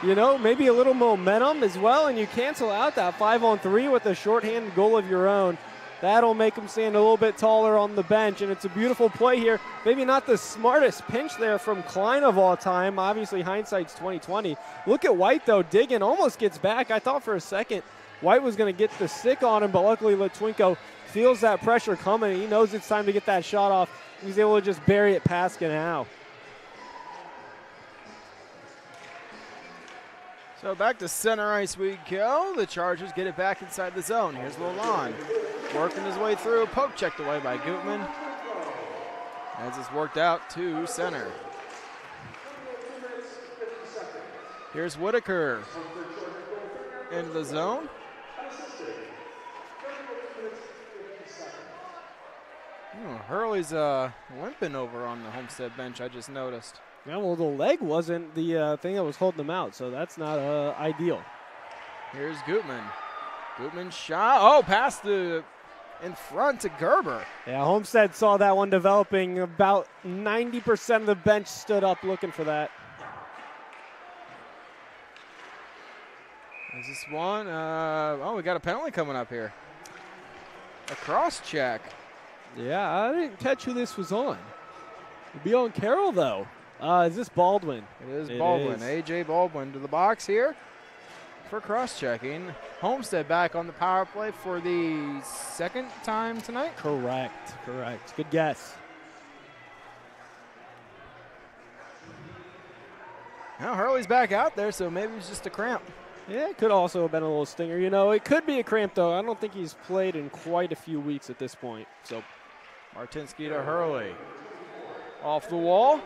You know, maybe a little momentum as well, and you cancel out that 5-on-3 with a shorthanded goal of your own. That'll make them stand a little bit taller on the bench, and it's a beautiful play here. Maybe not the smartest pinch there from Klein of all time. Obviously, hindsight's 20/20. Look at White, though, digging, almost gets back. I thought for a second White was going to get the stick on him, but luckily Litwinko feels that pressure coming. He knows it's time to get that shot off. He's able to just bury it past Ganau. So back to center ice we go. The Chargers get it back inside the zone. Here's Lalonde working his way through. Poke checked away by Gutman. As it's worked out to center. Here's Whitaker into the zone. Hurley's limping over on the Homestead bench, I just noticed. Yeah, well, the leg wasn't the thing that was holding him out, so that's not ideal. Here's Gutman. Gutman shot. Oh, past the in front to Gerber. Yeah, Homestead saw that one developing. About 90% of the bench stood up looking for that. Is this one? Oh, we got a penalty coming up here. A cross check. Yeah, I didn't catch who this was on. It'd be on Carroll, though. Is this Baldwin? It is Baldwin. A.J. Baldwin to the box here for cross-checking. Homestead back on the power play for the second time tonight? Correct. Good guess. Now Hurley's back out there, so maybe it's just a cramp. Yeah, it could also have been a little stinger. You know, it could be a cramp, though. I don't think he's played in quite a few weeks at this point. So, Martinsky to Hurley. Off the wall.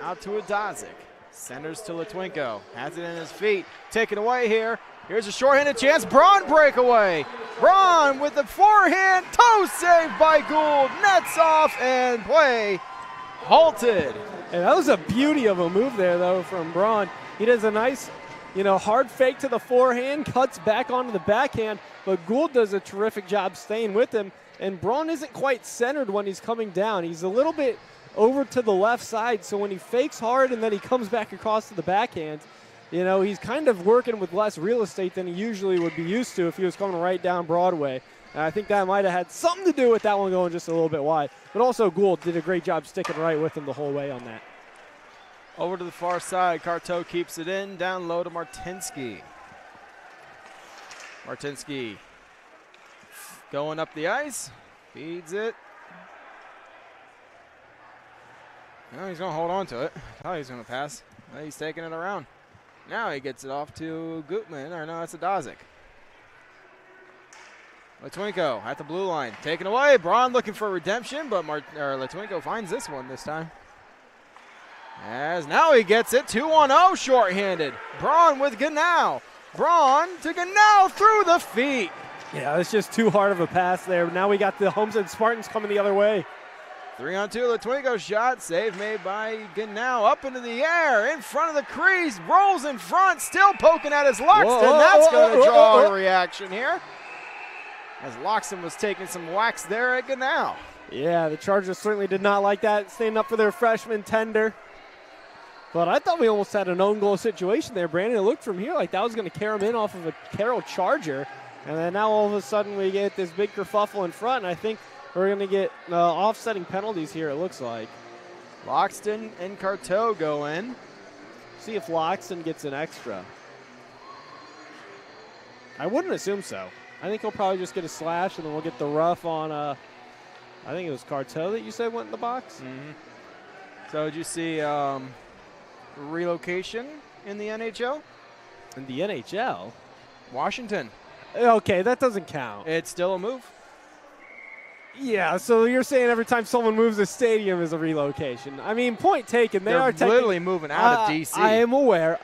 Out to Adazik. Centers to Litwinko. Has it in his feet. Taken away here. Here's a shorthanded chance. Braun breakaway. Braun with the forehand. Toe save by Gould. Nets off and play halted. And that was a beauty of a move there, though, from Braun. He does a nice, hard fake to the forehand, cuts back onto the backhand, but Gould does a terrific job staying with him. And Braun isn't quite centered when he's coming down. He's a little bit over to the left side, so when he fakes hard and then he comes back across to the backhand, he's kind of working with less real estate than he usually would be used to if he was coming right down Broadway. And I think that might have had something to do with that one going just a little bit wide. But also Gould did a great job sticking right with him the whole way on that. Over to the far side, Carteau keeps it in, down low to Martinsky. Martinsky going up the ice, feeds it. No, he's going to hold on to it. I thought he was going to pass. No, he's taking it around. Now he gets it off to Gutman, or no, that's Adazik. Litwinko at the blue line, taken away. Braun looking for redemption, but Litwinko finds this one this time. As now he gets it, 2-1-0, shorthanded. Braun with Ganau. Braun to Ganau through the feet. Yeah, it's just too hard of a pass there. Now we got the Homestead Spartans coming the other way. 3-on-2, Latwingo shot, save made by Ganau, up into the air, in front of the crease, rolls in front, still poking at his Loxton. That's going to draw a reaction here, as Loxton was taking some whacks there at Ganau. Yeah, the Chargers certainly did not like that, staying up for their freshman tender. But I thought we almost had an own goal situation there, Brandon. It looked from here like that was going to carry him in off of a Carroll Charger. And then now all of a sudden we get this big kerfuffle in front, and I think we're going to get offsetting penalties here, it looks like. Loxton and Carteau go in. See if Loxton gets an extra. I wouldn't assume so. I think he'll probably just get a slash, and then we'll get the rough on, I think it was Carteau that you said went in the box? Mm-hmm. So did you see relocation in the NHL? In the NHL? Washington. Okay, that doesn't count. It's still a move. Yeah, so you're saying every time someone moves a stadium is a relocation. I mean, point taken. They're literally moving out of D.C. I am aware.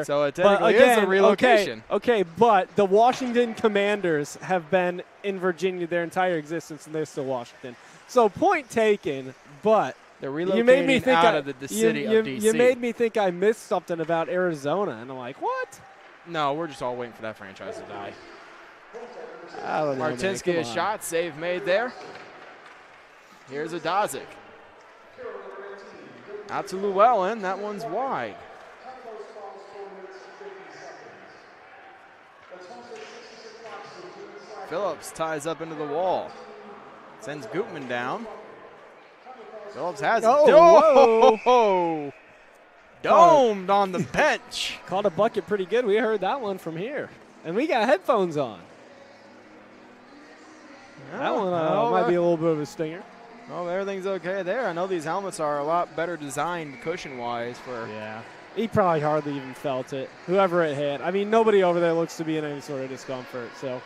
So it technically is a relocation. Okay, but the Washington Commanders have been in Virginia their entire existence, and they're still Washington. So point taken, but they're relocating you made me think out of the city of D.C. You made me think I missed something about Arizona, and I'm like, what? No, we're just all waiting for that franchise to die. I don't know, Martinsky, a shot, save made there. Here's a Dozic. Out to Llewellyn, that one's wide. Phillips ties up into the wall. Sends Gutman down. Phillips has it. Oh, domed on the bench. Caught a bucket pretty good. We heard that one from here. And we got headphones on. That one might be a little bit of a stinger. Oh, everything's okay there. I know these helmets are a lot better designed cushion-wise for. Yeah. He probably hardly even felt it. Whoever it hit. I mean, nobody over there looks to be in any sort of discomfort. So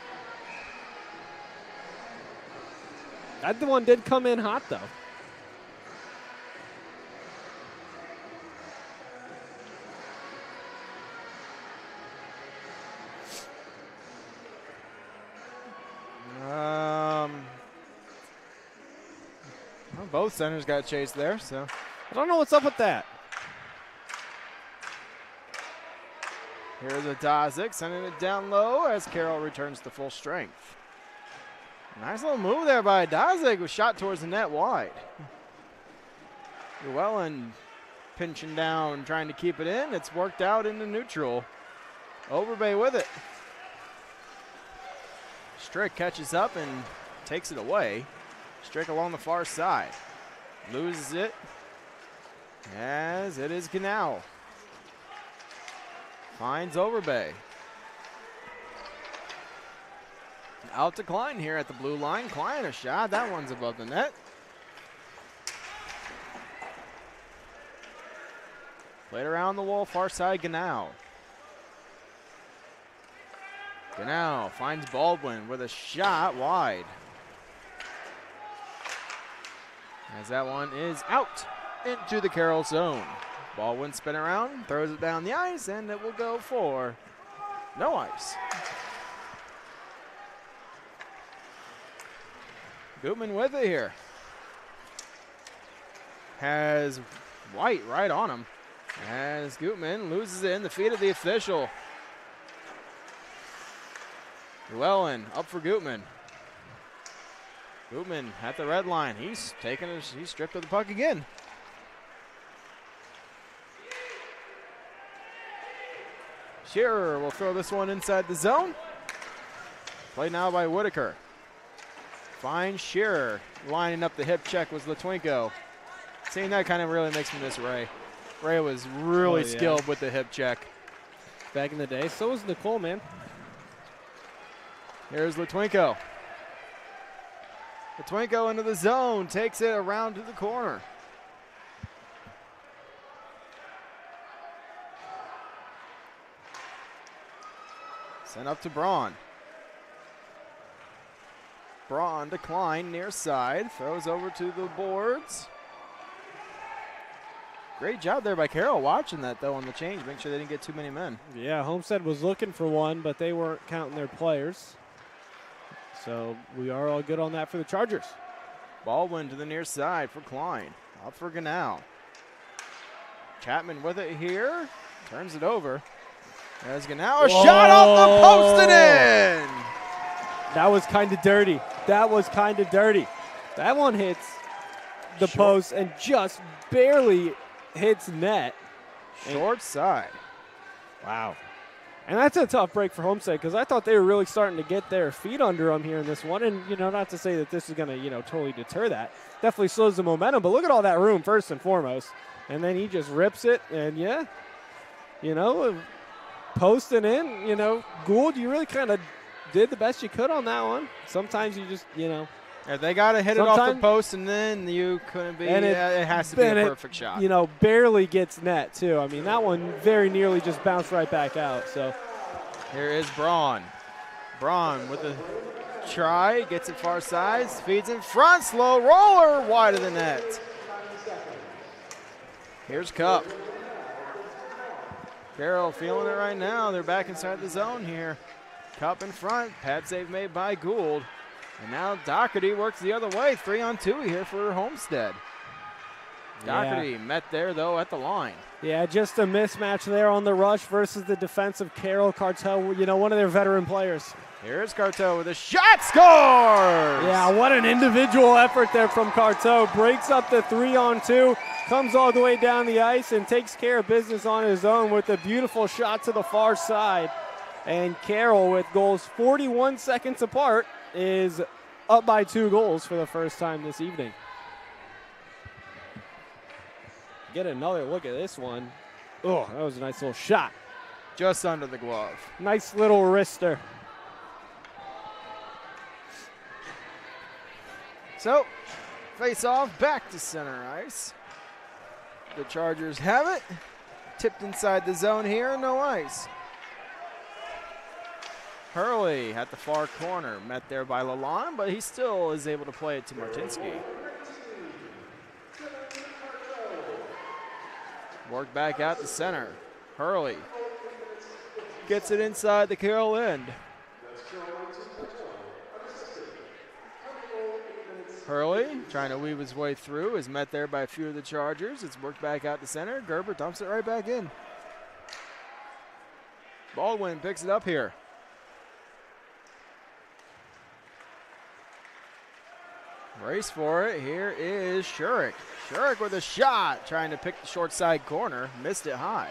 that one did come in hot, though. Well, both centers got chased there, so I don't know what's up with that. Here's a Dozic sending it down low as Carroll returns to full strength. Nice little move there by Dozic, was shot towards the net wide. Llewellyn pinching down, trying to keep it in. It's worked out into neutral. Overbay with it. Strick catches up and takes it away. Strick along the far side. Loses it as it is Ganau. Finds Overbay. Out to Klein here at the blue line. Klein a shot. That one's above the net. Played around the wall, far side, Ganau. Ganau finds Baldwin with a shot wide. As that one is out into the Carroll zone. Baldwin spin around, throws it down the ice, and it will go for no ice. Gutman with it here. Has White right on him. As Gutman loses it in the feet of the official. Llewellyn up for Gutman. Gutman at the red line. He's stripped of the puck again. Shearer will throw this one inside the zone. Played now by Whitaker. Finds Shearer. Lining up the hip check was Latwinko. Seeing that kind of really makes me miss Ray. Ray was really skilled with the hip check. Back in the day. So was Nicole, man. Here's Latwinko. Latwinko into the zone. Takes it around to the corner. Sent up to Braun. Braun declined near side. Throws over to the boards. Great job there by Carroll watching that, though, on the change. Make sure they didn't get too many men. Yeah, Homestead was looking for one, but they weren't counting their players. So we are all good on that for the Chargers. Baldwin to the near side for Klein. Up for Ganal. Chapman with it here. Turns it over. There's Ganal. A shot off the post and in. That was kind of dirty. That was kind of dirty. That one hits the post and just barely hits net. Short side. Wow. And that's a tough break for Homestead because I thought they were really starting to get their feet under them here in this one. And, not to say that this is going to, totally deter that. Definitely slows the momentum. But look at all that room first and foremost. And then he just rips it. And, posting in, Gould, you really kind of did the best you could on that one. Sometimes you just, Yeah, they got to hit it off the post, and then you couldn't be. It has to be a perfect shot. Barely gets net, too. I mean, that one very nearly just bounced right back out. So here is Braun. Braun with the try, gets it far side, feeds in front, slow roller, wide of the net. Here's Cup. Carroll feeling it right now. They're back inside the zone here. Cup in front, pad save made by Gould. And now Doherty works the other way. 3-on-2 here for Homestead. Doherty met there, though, at the line. Yeah, just a mismatch there on the rush versus the defensive Carroll. Cartel, one of their veteran players. Here's Cartel with a shot, scores! Yeah, what an individual effort there from Cartel. Breaks up the 3-on-2, comes all the way down the ice and takes care of business on his own with a beautiful shot to the far side. And Carroll, with goals 41 seconds apart, is up by 2 goals for the first time this evening. Get another look at this one. Oh, that was a nice little shot. Just under the glove. Nice little wrister. So, face off, back to center ice. The Chargers have it. Tipped inside the zone here, no ice. Hurley at the far corner, met there by Lalonde, but he still is able to play it to Martinsky. Work back out the center. Hurley gets it inside the Carroll end. Hurley trying to weave his way through, is met there by a few of the Chargers. It's worked back out the center. Gerber dumps it right back in. Baldwin picks it up here. Race for it. Here is Shurik. Shurik with a shot, trying to pick the short side corner. Missed it high.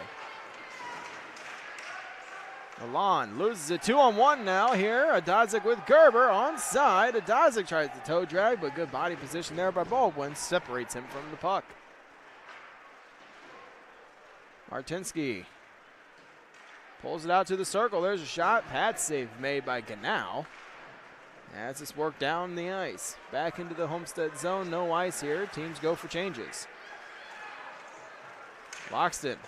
Milan loses it 2-on-1 now here. Adazik with Gerber onside. Adazik tries to toe drag, but good body position there by Baldwin. Separates him from the puck. Martinsky pulls it out to the circle. There's a shot. Pad save made by Ganal. As it's worked down the ice. Back into the Homestead zone. No ice here. Teams go for changes. Loxton.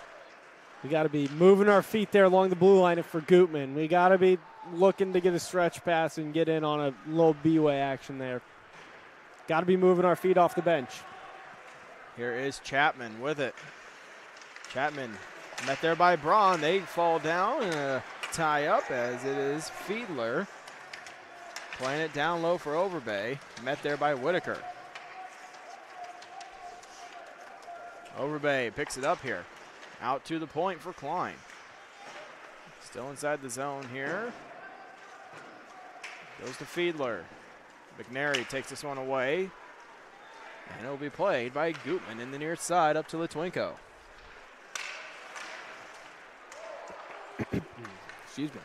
We got to be moving our feet there along the blue line for Gutman. We got to be looking to get a stretch pass and get in on a little B-way action there. Got to be moving our feet off the bench. Here is Chapman with it. Chapman met there by Braun. They fall down in a tie-up as it is Fiedler. Playing it down low for Overbay. Met there by Whitaker. Overbay picks it up here. Out to the point for Klein. Still inside the zone here. Goes to Fiedler. McNary takes this one away. And it will be played by Gutman in the near side up to Litwinko. Excuse me.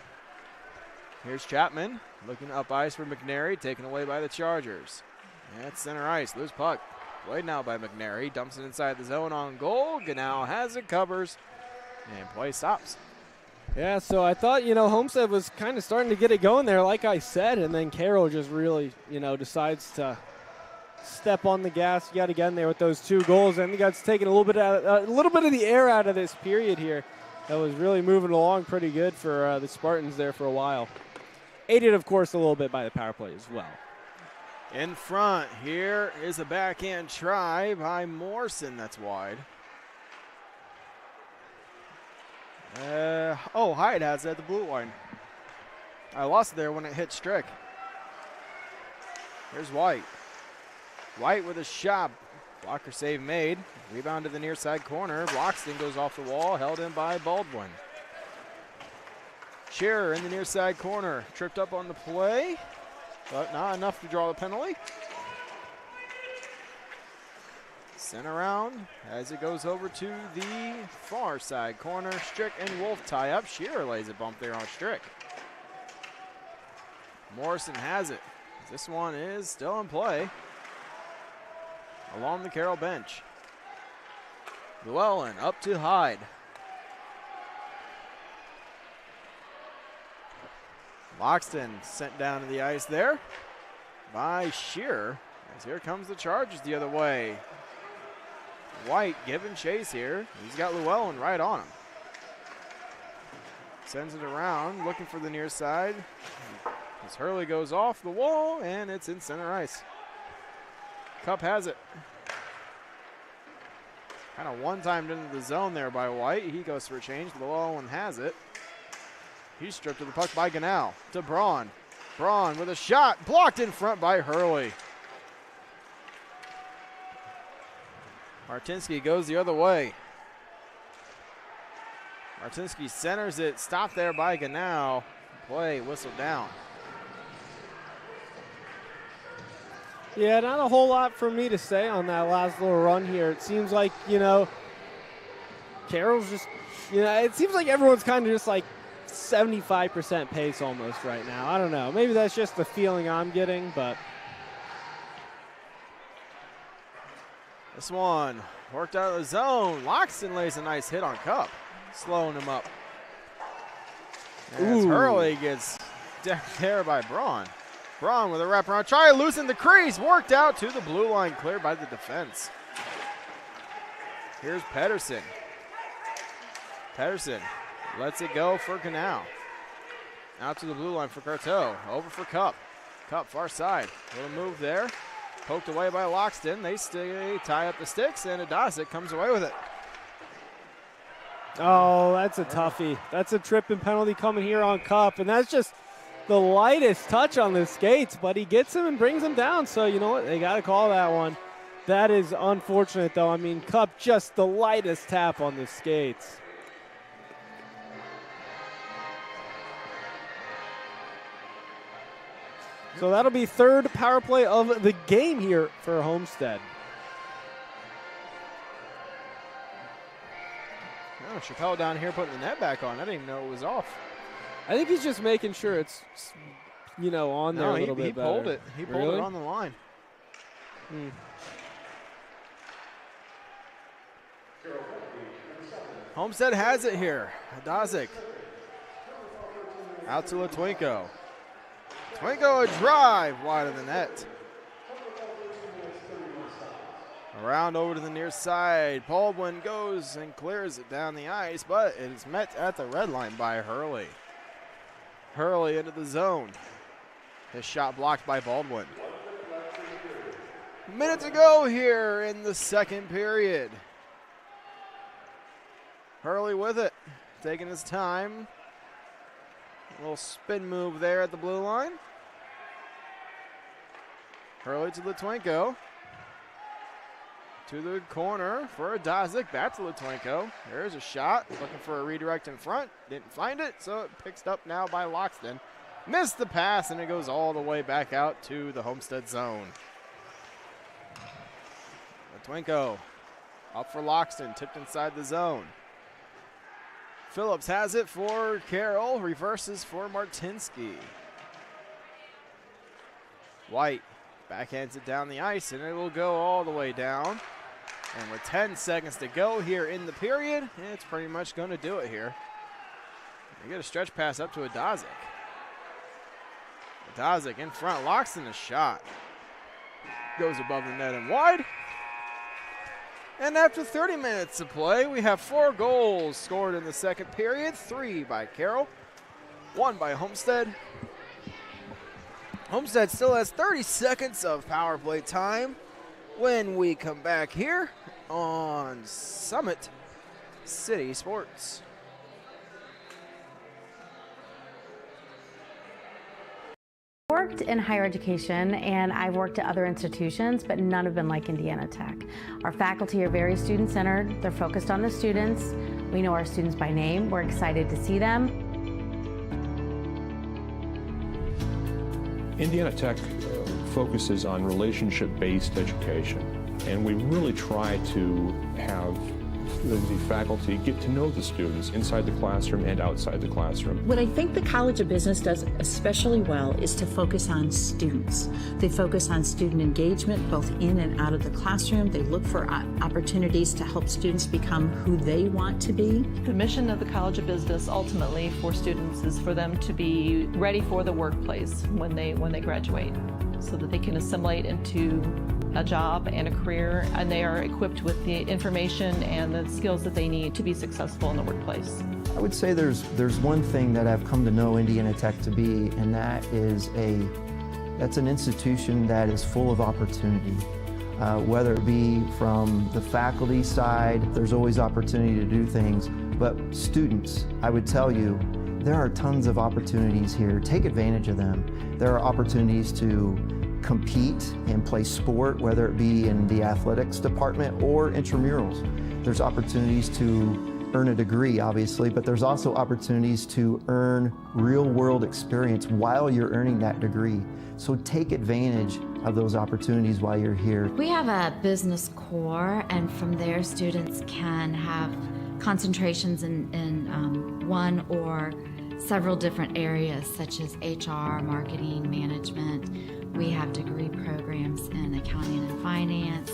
Here's Chapman looking up ice for McNary, taken away by the Chargers. That's center ice, loose puck. Played now by McNary, dumps it inside the zone on goal. Ganal has it, covers, and play stops. Yeah, so I thought, Homestead was kind of starting to get it going there, like I said, and then Carroll just really, decides to step on the gas yet again there with those 2 goals. And he got taking a little bit of the air out of this period here. That was really moving along pretty good for the Spartans there for a while. Aided, of course, a little bit by the power play as well. In front, here is a backhand try by Morrison. That's wide. Hyde has it at the blue line. I lost it there when it hit Strick. Here's White. White with a shot. Blocker save made. Rebound to the near side corner. Loxton goes off the wall, held in by Baldwin. Shearer in the near side corner. Tripped up on the play, but not enough to draw the penalty. Sent around as it goes over to the far side corner. Strick and Wolf tie up. Shearer lays a bump there on Strick. Morrison has it. This one is still in play along the Carroll bench. Llewellyn up to Hyde. Loxton sent down to the ice there by Shearer. As here comes the Chargers the other way. White giving chase here. He's got Llewellyn right on him. Sends it around, looking for the near side. As Hurley goes off the wall, and it's in center ice. Cup has it. Kind of one-timed into the zone there by White. He goes for a change. Llewellyn has it. He's stripped of the puck by Ganal to Braun. Braun with a shot, blocked in front by Hurley. Martinsky goes the other way. Martinsky centers it, stopped there by Ganal. Play whistled down. Yeah, not a whole lot for me to say on that last little run here. It seems like, you know, Carroll's just, you know, it seems like everyone's kind of just like 75% pace almost right now. I don't know. Maybe that's just the feeling I'm getting, but. This one worked out of the zone. Loxton lays a nice hit on Cup, slowing him up. As Hurley gets decked there by Braun. Braun with a wraparound try, loosen the crease, worked out to the blue line, cleared by the defense. Here's Pedersen. Pedersen lets it go for Canal. Out to the blue line for Carteau, over for Cup. Cup far side, little move there. Poked away by Loxton. They tie up the sticks, and Adasic comes away with it. Oh, that's a toughie. That's a tripping penalty coming here on Cup, and that's just the lightest touch on the skates, but he gets him and brings him down. So, you know what? They got to call that one. That is unfortunate, though. I mean, Cup just the lightest tap on the skates. So that'll be third power play of the game here for Homestead. Oh, Chappelle down here putting the net back on. I didn't even know it was off. I think he's just making sure it's, you know, on there a little bit better. He pulled it. He pulled it on the line. Homestead has it here. Adasic. Out to Latwinko. Twinko a drive wide of the net. Around over to the near side. Baldwin goes and clears it down the ice, but it is met at the red line by Hurley. Hurley into the zone. His shot blocked by Baldwin. Minute to go here in the second period. Hurley with it, taking his time. A little spin move there at the blue line. Hurley to Latwinko. To the corner for Adasic. Back to Latwinko. There's a shot. Looking for a redirect in front. Didn't find it, so it picks up now by Loxton. Missed the pass, and it goes all the way back out to the Homestead zone. Latwinko up for Loxton. Tipped inside the zone. Phillips has it for Carroll. Reverses for Martinsky. White backhands it down the ice, and it will go all the way down. And with 10 seconds to go here in the period, it's pretty much going to do it here. They get a stretch pass up to Adasic. Adasic in front, locks in the shot. Goes above the net and wide. And after 30 minutes of play, we have 4 goals scored in the second period. 3 by Carroll, 1 by Homestead. Homestead still has 30 seconds of power play time when we come back here on Summit City Sports. worked in higher education and I've worked at other institutions, but none have been like Indiana Tech. Our faculty are very student-centered. They're focused on the students. We know our students by name. We're excited to see them. Indiana Tech focuses on relationship-based education, and we really try to have the faculty get to know the students inside the classroom and outside the classroom. What I think the College of Business does especially well is to focus on students. They focus on student engagement both in and out of the classroom. They look for opportunities to help students become who they want to be. The mission of the College of Business ultimately for students is for them to be ready for the workplace when they graduate, so that they can assimilate into a job and a career, and they are equipped with the information and the skills that they need to be successful in the workplace. I would say there's one thing that I've come to know Indiana Tech to be, and that's an institution that is full of opportunity. Whether it be from the faculty side, there's always opportunity to do things, but students, I would tell you, there are tons of opportunities here. Take advantage of them. There are opportunities to compete and play sport, whether it be in the athletics department or intramurals. There's opportunities to earn a degree, obviously, but there's also opportunities to earn real-world experience while you're earning that degree. So take advantage of those opportunities while you're here. We have a business core, and from there students can have concentrations in one or several different areas, such as HR, marketing, management. We have degree programs in accounting and finance.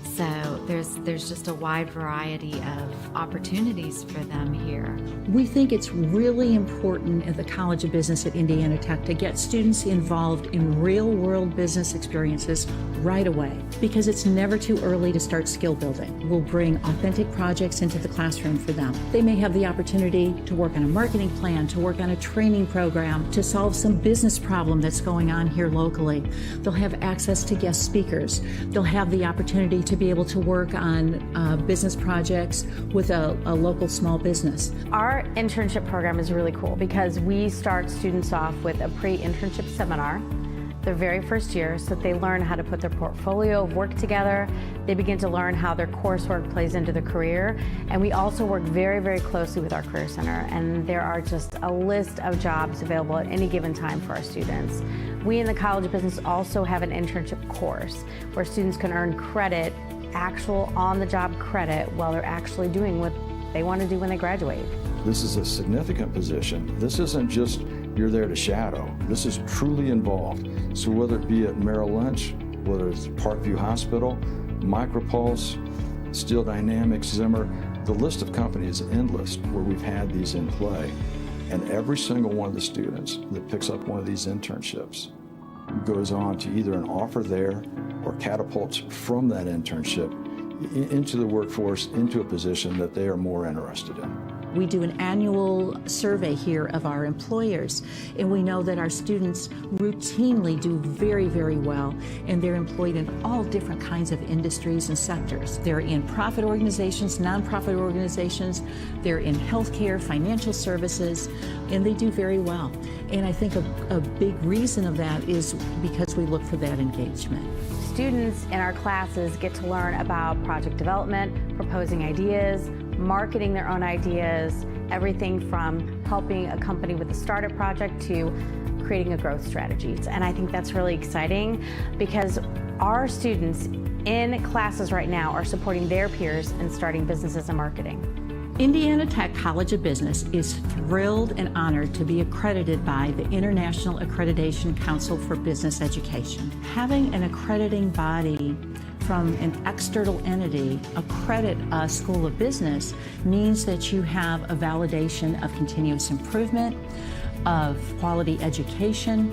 So there's just a wide variety of opportunities for them here. We think it's really important at the College of Business at Indiana Tech to get students involved in real-world business experiences right away, because it's never too early to start skill building. We'll bring authentic projects into the classroom for them. They may have the opportunity to work on a marketing plan, to work on a training program, to solve some business problem that's going on here locally. They'll have access to guest speakers. They'll have the opportunity to be able to work on business projects with a local small business. Our internship program is really cool because we start students off with a pre-internship seminar their very first year, so that they learn how to put their portfolio of work together. They begin to learn how their coursework plays into the career. And we also work very, very closely with our Career Center, and there are just a list of jobs available at any given time for our students. We in the College of Business also have an internship course where students can earn credit, actual on-the-job credit, while they're actually doing what they want to do when they graduate. This is a significant position. This isn't just you're there to shadow. This is truly involved. So whether it be at Merrill Lynch, whether it's Parkview Hospital, Micropulse, Steel Dynamics, Zimmer, the list of companies is endless where we've had these in play. And every single one of the students that picks up one of these internships goes on to either an offer there or catapults from that internship into the workforce, into a position that they are more interested in. We do an annual survey here of our employers, and we know that our students routinely do very, very well, and they're employed in all different kinds of industries and sectors. They're in profit organizations, nonprofit organizations, they're in healthcare, financial services, and they do very well. And I think a big reason of that is because we look for that engagement. Students in our classes get to learn about project development, proposing ideas, marketing their own ideas, everything from helping a company with a startup project to creating a growth strategy. And I think that's really exciting because our students in classes right now are supporting their peers in starting businesses and marketing. Indiana Tech College of Business is thrilled and honored to be accredited by the International Accreditation Council for Business Education. Having an accrediting body from an external entity accredit a school of business means that you have a validation of continuous improvement, of quality education.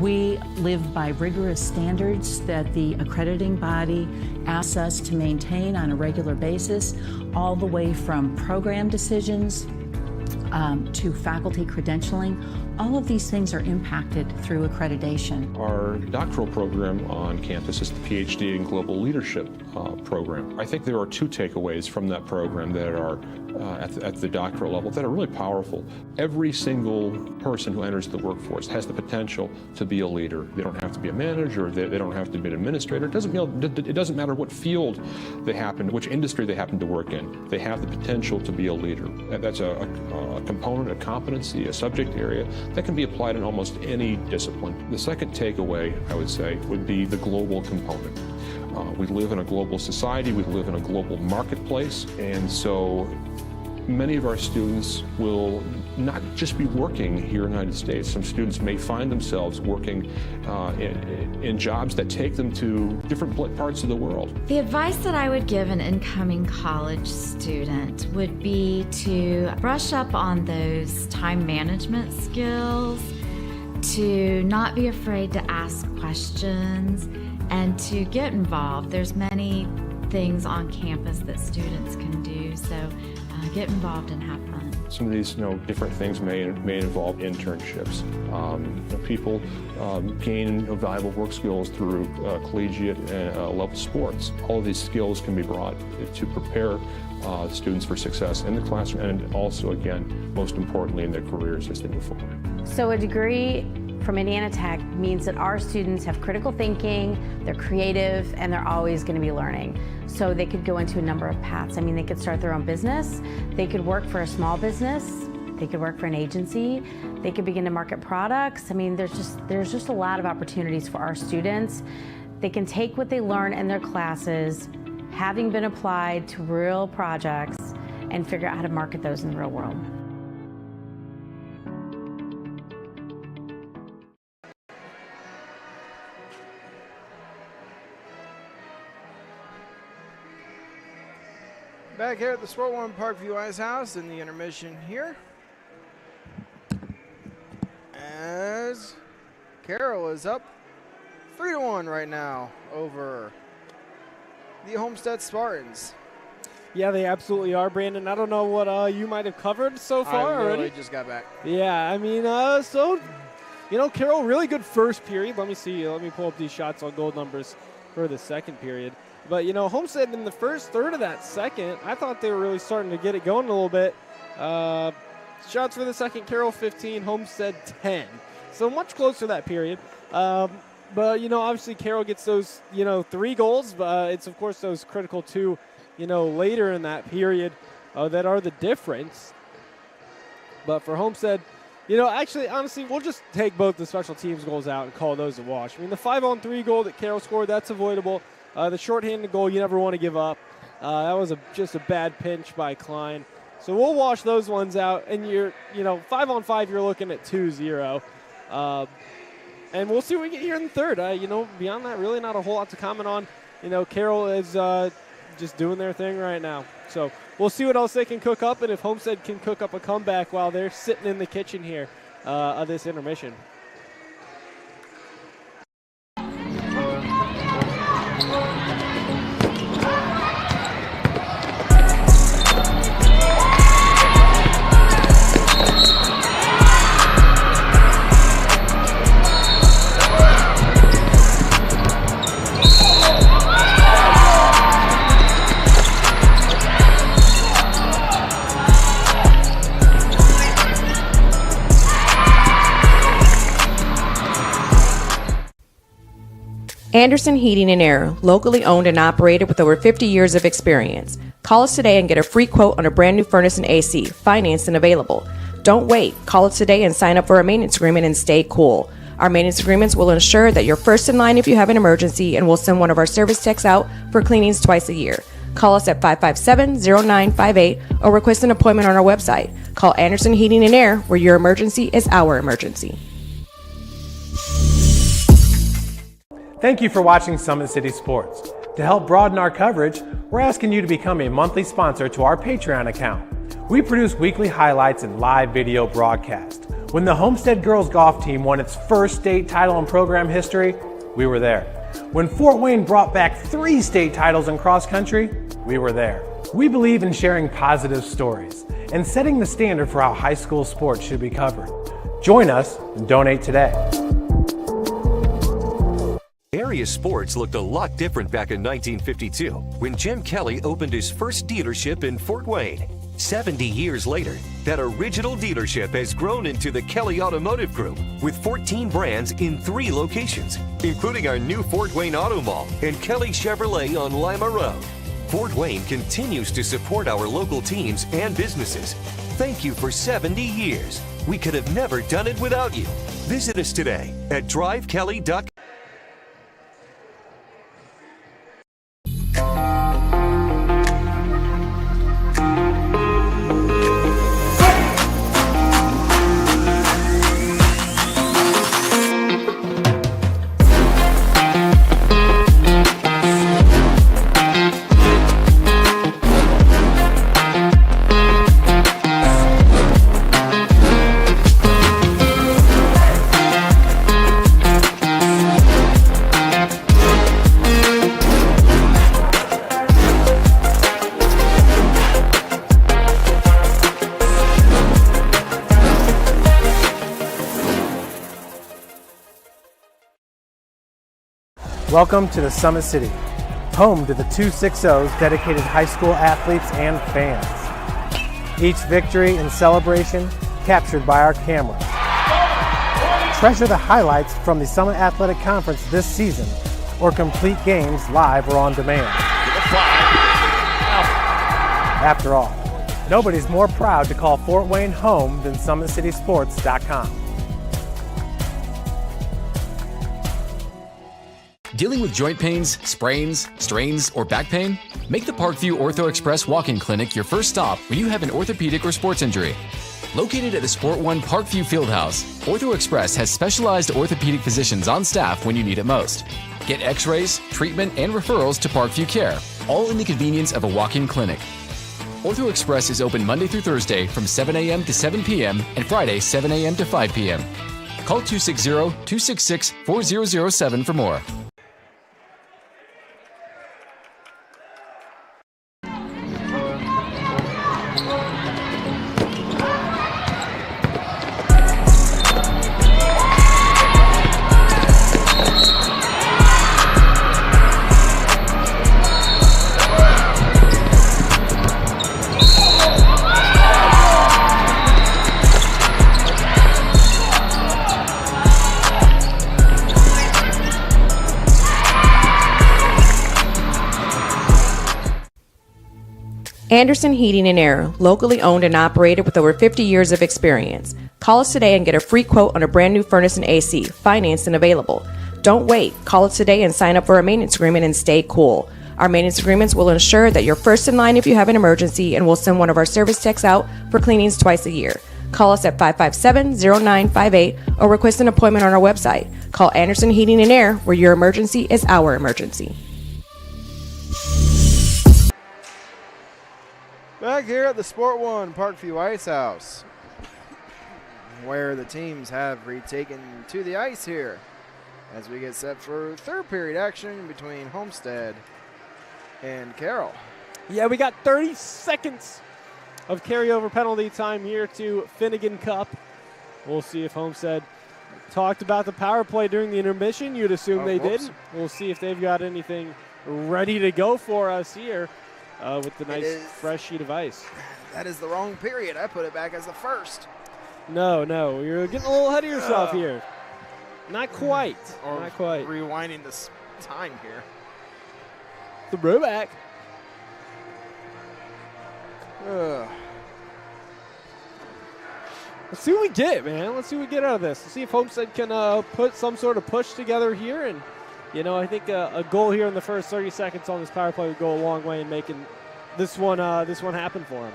We live by rigorous standards that the accrediting body asks us to maintain on a regular basis, all the way from program decisions, to faculty credentialing. All of these things are impacted through accreditation. Our doctoral program on campus is the PhD in Global Leadership program. I think there are two takeaways from that program that are at the doctoral level that are really powerful. Every single person who enters the workforce has the potential to be a leader. They don't have to be a manager, they don't have to be an administrator. It doesn't matter what field they happen, which industry they happen to work in. They have the potential to be a leader. That's a component, a competency, a subject area that can be applied in almost any discipline. The second takeaway, I would say, would be the global component. We live in a global society, we live in a global marketplace, and so many of our students will not just be working here in the United States. Some students may find themselves working in jobs that take them to different parts of the world. The advice that I would give an incoming college student would be to brush up on those time management skills, to not be afraid to ask questions, and to get involved. There's many things on campus that students can do, so get involved and have fun. Some of these different things may involve internships. People gain valuable work skills through collegiate level sports. All of these skills can be brought to prepare students for success in the classroom and also, again, most importantly, in their careers as they move forward. So a degree from Indiana Tech means that our students have critical thinking, they're creative, and they're always going to be learning. So they could go into a number of paths. I mean, they could start their own business, they could work for a small business, they could work for an agency, they could begin to market products. I mean, there's just a lot of opportunities for our students. They can take what they learn in their classes, having been applied to real projects, and figure out how to market those in the real world. Back here at the Sport One Parkview Ice House in the intermission here, as Carroll is up 3-1 right now over the Homestead Spartans. Yeah, they absolutely are, Brandon. I don't know what you might have covered so far I literally already. just got back. Yeah, I mean, Carroll, really good first period. Let me see. Let me pull up these shots on goal numbers for the second period. But, Homestead in the first third of that second, I thought they were really starting to get it going a little bit. Shots for the second, Carroll 15, Homestead 10. So much closer to that period. But, obviously Carroll gets those, 3 goals. But it's, of course, those critical 2, later in that period that are the difference. But for Homestead, actually, honestly, we'll just take both the special teams goals out and call those a wash. I mean, the 5-on-3 goal that Carroll scored, that's avoidable. The shorthanded goal, you never want to give up. That was just a bad pinch by Klein. So we'll wash those ones out. And you're, 5-on-5, you're looking at 2-0. And we'll see what we get here in the third. Beyond that, really not a whole lot to comment on. Carroll is just doing their thing right now. So we'll see what else they can cook up and if Homestead can cook up a comeback while they're sitting in the kitchen here of this intermission. Anderson Heating and Air, locally owned and operated with over 50 years of experience. Call us today and get a free quote on a brand new furnace and AC, financed and available. Don't wait. Call us today and sign up for a maintenance agreement and stay cool. Our maintenance agreements will ensure that you're first in line if you have an emergency, and we'll send one of our service techs out for cleanings twice a year. Call us at 557-0958 or request an appointment on our website. Call Anderson Heating and Air, where your emergency is our emergency. Thank you for watching Summit City Sports. To help broaden our coverage, we're asking you to become a monthly sponsor to our Patreon account. We produce weekly highlights and live video broadcasts. When the Homestead girls golf team won its first state title in program history, we were there. When Fort Wayne brought back 3 state titles in cross country, we were there. We believe in sharing positive stories, and setting the standard for how high school sports should be covered. Join us and donate today. Area sports looked a lot different back in 1952 when Jim Kelly opened his first dealership in Fort Wayne. 70 years later, that original dealership has grown into the Kelly Automotive Group with 14 brands in 3 locations, including our new Fort Wayne Auto Mall and Kelly Chevrolet on Lima Road. Fort Wayne continues to support our local teams and businesses. Thank you for 70 years. We could have never done it without you. Visit us today at drivekelly.com. Welcome to the Summit City, home to the 260's dedicated high school athletes and fans. Each victory and celebration captured by our camera. Treasure the highlights from the Summit Athletic Conference this season, or complete games live or on demand. After all, nobody's more proud to call Fort Wayne home than SummitCitySports.com. Dealing with joint pains, sprains, strains, or back pain? Make the Parkview Ortho Express walk-in clinic your first stop when you have an orthopedic or sports injury. Located at the Sport One Parkview Fieldhouse, Ortho Express has specialized orthopedic physicians on staff when you need it most. Get x-rays, treatment, and referrals to Parkview Care, all in the convenience of a walk-in clinic. Ortho Express is open Monday through Thursday from 7 a.m. to 7 p.m. and Friday 7 a.m. to 5 p.m. Call 260-266-4007 for more. Anderson Heating and Air, locally owned and operated with over 50 years of experience. Call us today and get a free quote on a brand new furnace and AC, financed and available. Don't wait. Call us today and sign up for a maintenance agreement and stay cool. Our maintenance agreements will ensure that you're first in line if you have an emergency, and we'll send one of our service techs out for cleanings twice a year. Call us at 557-0958 or request an appointment on our website. Call Anderson Heating and Air, where your emergency is our emergency. Back here at the Sport One Parkview Ice House, where the teams have retaken to the ice here as we get set for third period action between Homestead and Carroll. Yeah, we got 30 seconds of carryover penalty time here to Finnegan Cup. We'll see if Homestead talked about the power play during the intermission. You'd assume they did. We'll see if they've got anything ready to go for us here. With the nice fresh sheet of ice. That is the wrong period. I put it back as the first. No, you're getting a little ahead of yourself here. Not quite. Or Not quite. Rewinding this time here. Throwback. Ugh. Let's see what we get, man. Let's see what we get out of this. Let's see if Homestead can put some sort of push together here. And, you know, I think a goal here in the first 30 seconds on this power play would go a long way in making this one happen for him.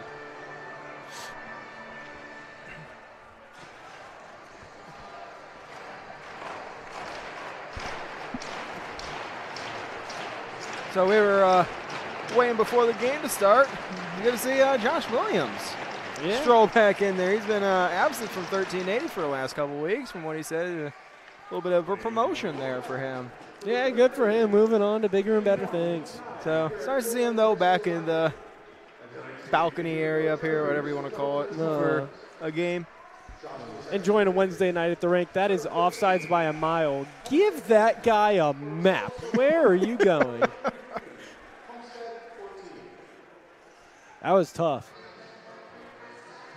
So we were waiting before the game to start. You get to see Josh Williams stroll back in there. He's been absent from 1380 for the last couple weeks, from what he said. A little bit of a promotion there for him. Yeah, good for him. Moving on to bigger and better things. So it's nice to see him, though, back in the balcony area up here, whatever you want to call it, for a game. Enjoying a Wednesday night at the rink. That is offsides by a mile. Give that guy a map. Where are you going? That was tough.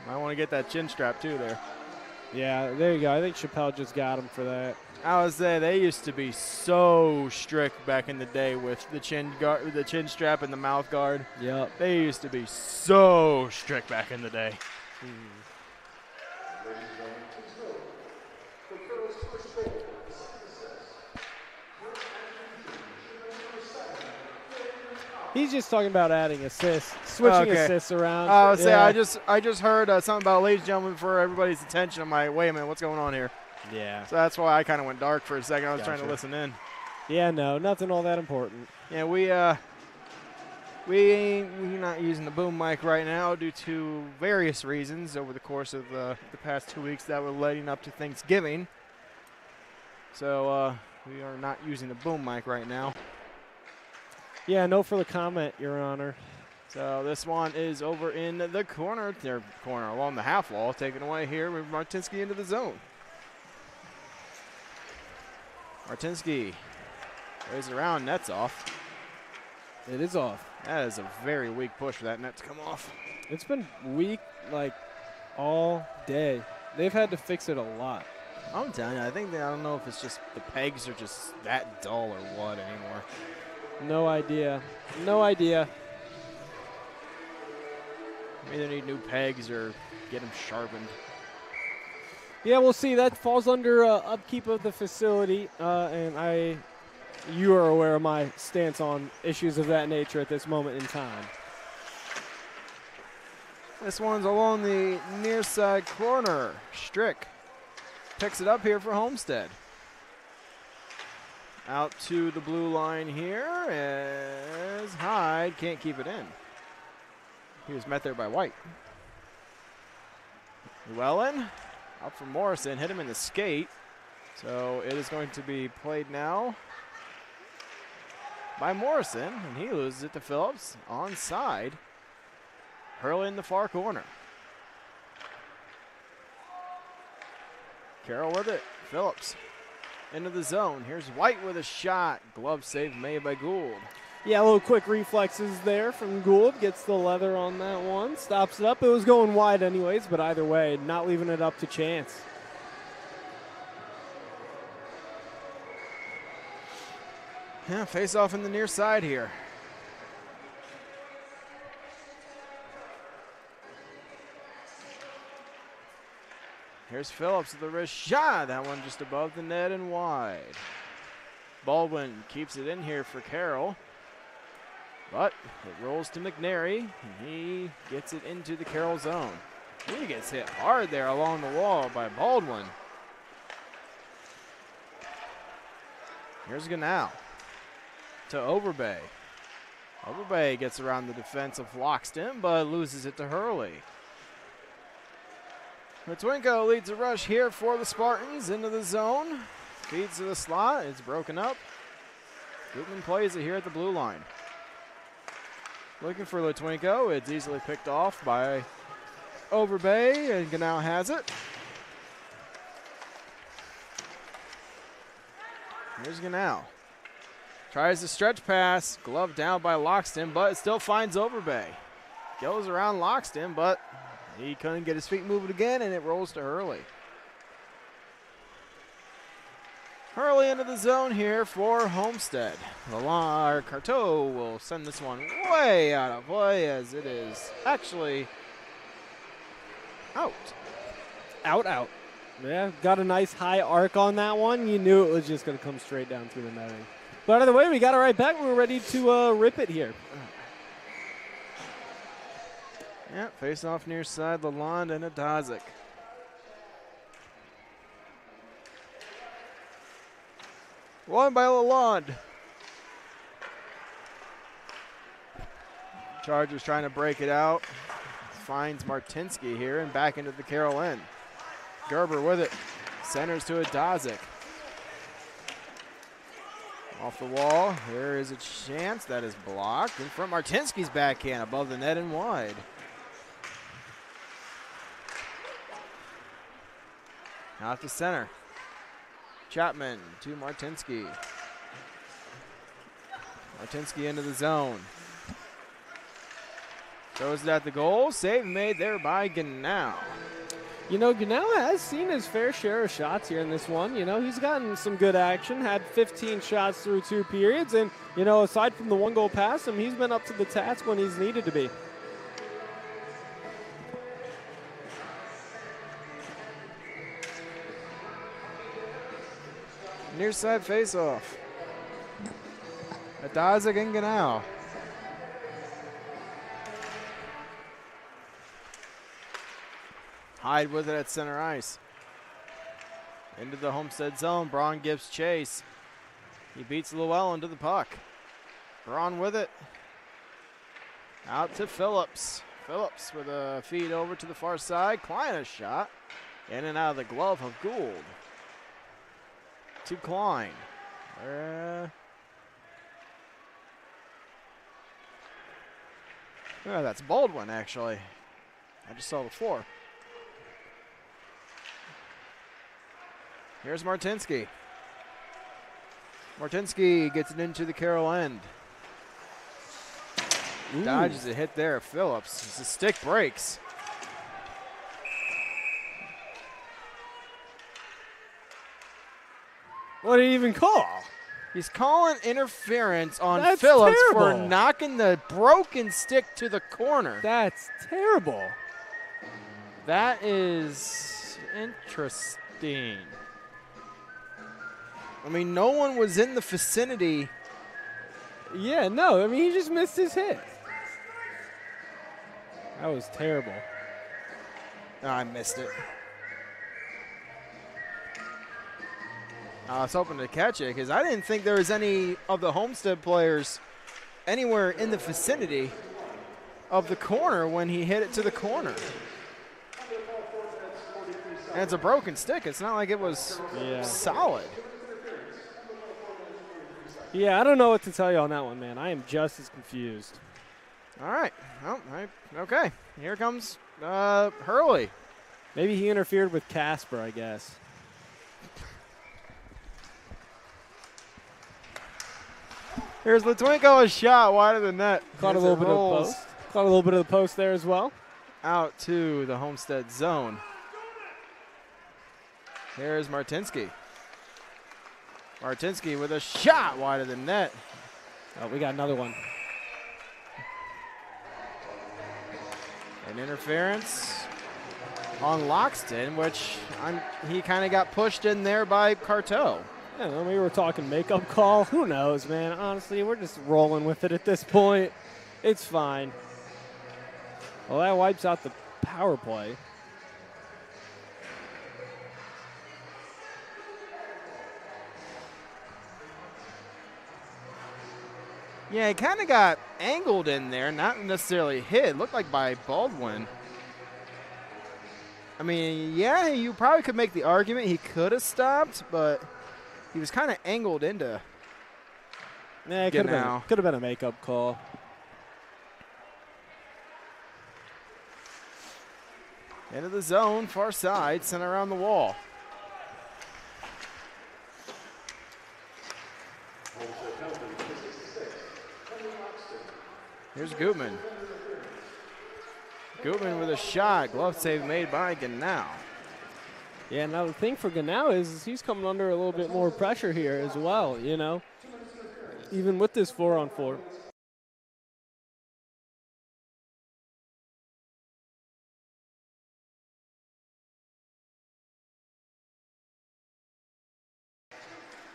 I want to get that chin strap too there. Yeah, there you go. I think Chappelle just got him for that. I was there. They used to be so strict back in the day with the chin strap and the mouth guard. Yep. They used to be so strict back in the day. He's just talking about adding assists, switching assists around. I was saying, I just heard something about ladies and gentlemen for everybody's attention. I'm like, wait a minute, what's going on here? Yeah. So that's why I kind of went dark for a second. I was trying to listen in. Yeah, no, nothing all that important. Yeah, we're not using the boom mic right now due to various reasons over the course of the past 2 weeks that were leading up to Thanksgiving. So we are not using the boom mic right now. Yeah, no further comment, Your Honor. So this one is over in the corner along the half wall, taken away here with Martinsky into the zone. Martinsky plays it around, net's off. It is off. That is a very weak push for that net to come off. It's been weak like all day. They've had to fix it a lot. I'm telling you, I don't know if it's just the pegs are just that dull or what anymore. No idea. No idea. We either need new pegs or get them sharpened. Yeah, we'll see. That falls under upkeep of the facility, and you are aware of my stance on issues of that nature at this moment in time. This one's along the near side corner. Strick picks it up here for Homestead. Out to the blue line here as Hyde can't keep it in. He was met there by White. Llewellyn out for Morrison, hit him in the skate. So it is going to be played now by Morrison, and he loses it to Phillips onside. Hurley in the far corner. Carroll with it. Phillips into the zone. Here's White with a shot. Glove save made by Gould. Yeah, a little quick reflexes there from Gould. Gets the leather on that one. Stops it up. It was going wide anyways, but either way, not leaving it up to chance. Yeah, face off in the near side here. Here's Phillips with the wrist shot. That one just above the net and wide. Baldwin keeps it in here for Carroll. But it rolls to McNary, and he gets it into the Carroll zone. He gets hit hard there along the wall by Baldwin. Here's Ganal to Overbay. Overbay gets around the defense of Loxton, but loses it to Hurley. Matwinko leads a rush here for the Spartans into the zone. Feeds to the slot. It's broken up. Gutman plays it here at the blue line. Looking for Litwinko. It's easily picked off by Overbay, and Ganal has it. Here's Ganal. Tries to stretch pass. Glove down by Loxton, but it still finds Overbay. Goes around Loxton, but he couldn't get his feet moving again, and it rolls to Hurley. Hurley into the zone here for Homestead. Carteau will send this one way out of play as it is actually out. Out. Yeah, got a nice high arc on that one. You knew it was just going to come straight down through the netting. But either way, we got it right back. We're ready to rip it here. Yeah, face off near side, Lalonde and Adazik. Won by Lalonde. Chargers trying to break it out. Finds Martinsky here and back into the Carroll end. Gerber with it. Centers to Adazik. Off the wall. There is a chance. That is blocked. In front, Martinsky's backhand above the net and wide. Out to center. Chapman to Martinsky. Martinsky into the zone. Throws it at the goal. Save made there by Ganau. You know, Ganau has seen his fair share of shots here in this one. You know, he's gotten some good action, had 15 shots through 2 periods. And, you know, aside from the 1-goal pass, he's been up to the task when he's needed to be. Near side faceoff. Adazik and Ganau. Hyde with it at center ice. Into the Homestead zone. Braun gives chase. He beats Llewellyn to the puck. Braun with it. Out to Phillips. Phillips with a feed over to the far side. Klein a shot. In and out of the glove of Gould. To Klein. Oh, that's Baldwin, actually. I just saw the 4. Here's Martinsky. Martinsky gets it into the Carroll end. Ooh. Dodges a hit there. Phillips. As the stick breaks. What did he even call? He's calling interference on That's Phillips terrible. for knocking the broken stick to the corner. That's terrible. That is interesting. I mean, no one was in the vicinity. Yeah, no, I mean, he just missed his hit. That was terrible. Oh, I missed it. I was hoping to catch it because I didn't think there was any of the Homestead players anywhere in the vicinity of the corner when he hit it to the corner. And it's a broken stick. It's not like it was solid. Yeah, I don't know what to tell you on that one, man. I am just as confused. All right. Well, okay. Here comes Hurley. Maybe he interfered with Casper, I guess. Here's Litwinko, a shot wide of the net. Caught a little bit of the post. Caught a little bit of the post there as well. Out to the Homestead zone. Here's Martinsky. Martinsky with a shot wide of the net. Oh, we got another one. An interference on Loxton, which he kind of got pushed in there by Carteau. Yeah, when we were talking makeup call, who knows, man? Honestly, we're just rolling with it at this point. It's fine. Well, that wipes out the power play. Yeah, he kind of got angled in there, not necessarily hit. It looked like by Baldwin. I mean, yeah, you probably could make the argument he could have stopped, but he was kind of angled into. Yeah, it could have been a makeup call. Into the zone, far side, sent around the wall. Here's Gutman. Gutman with a shot. Glove save made by Ganau. Yeah, now the thing for Ganau is he's coming under a little bit more pressure here as well, you know, even with this 4-on-4.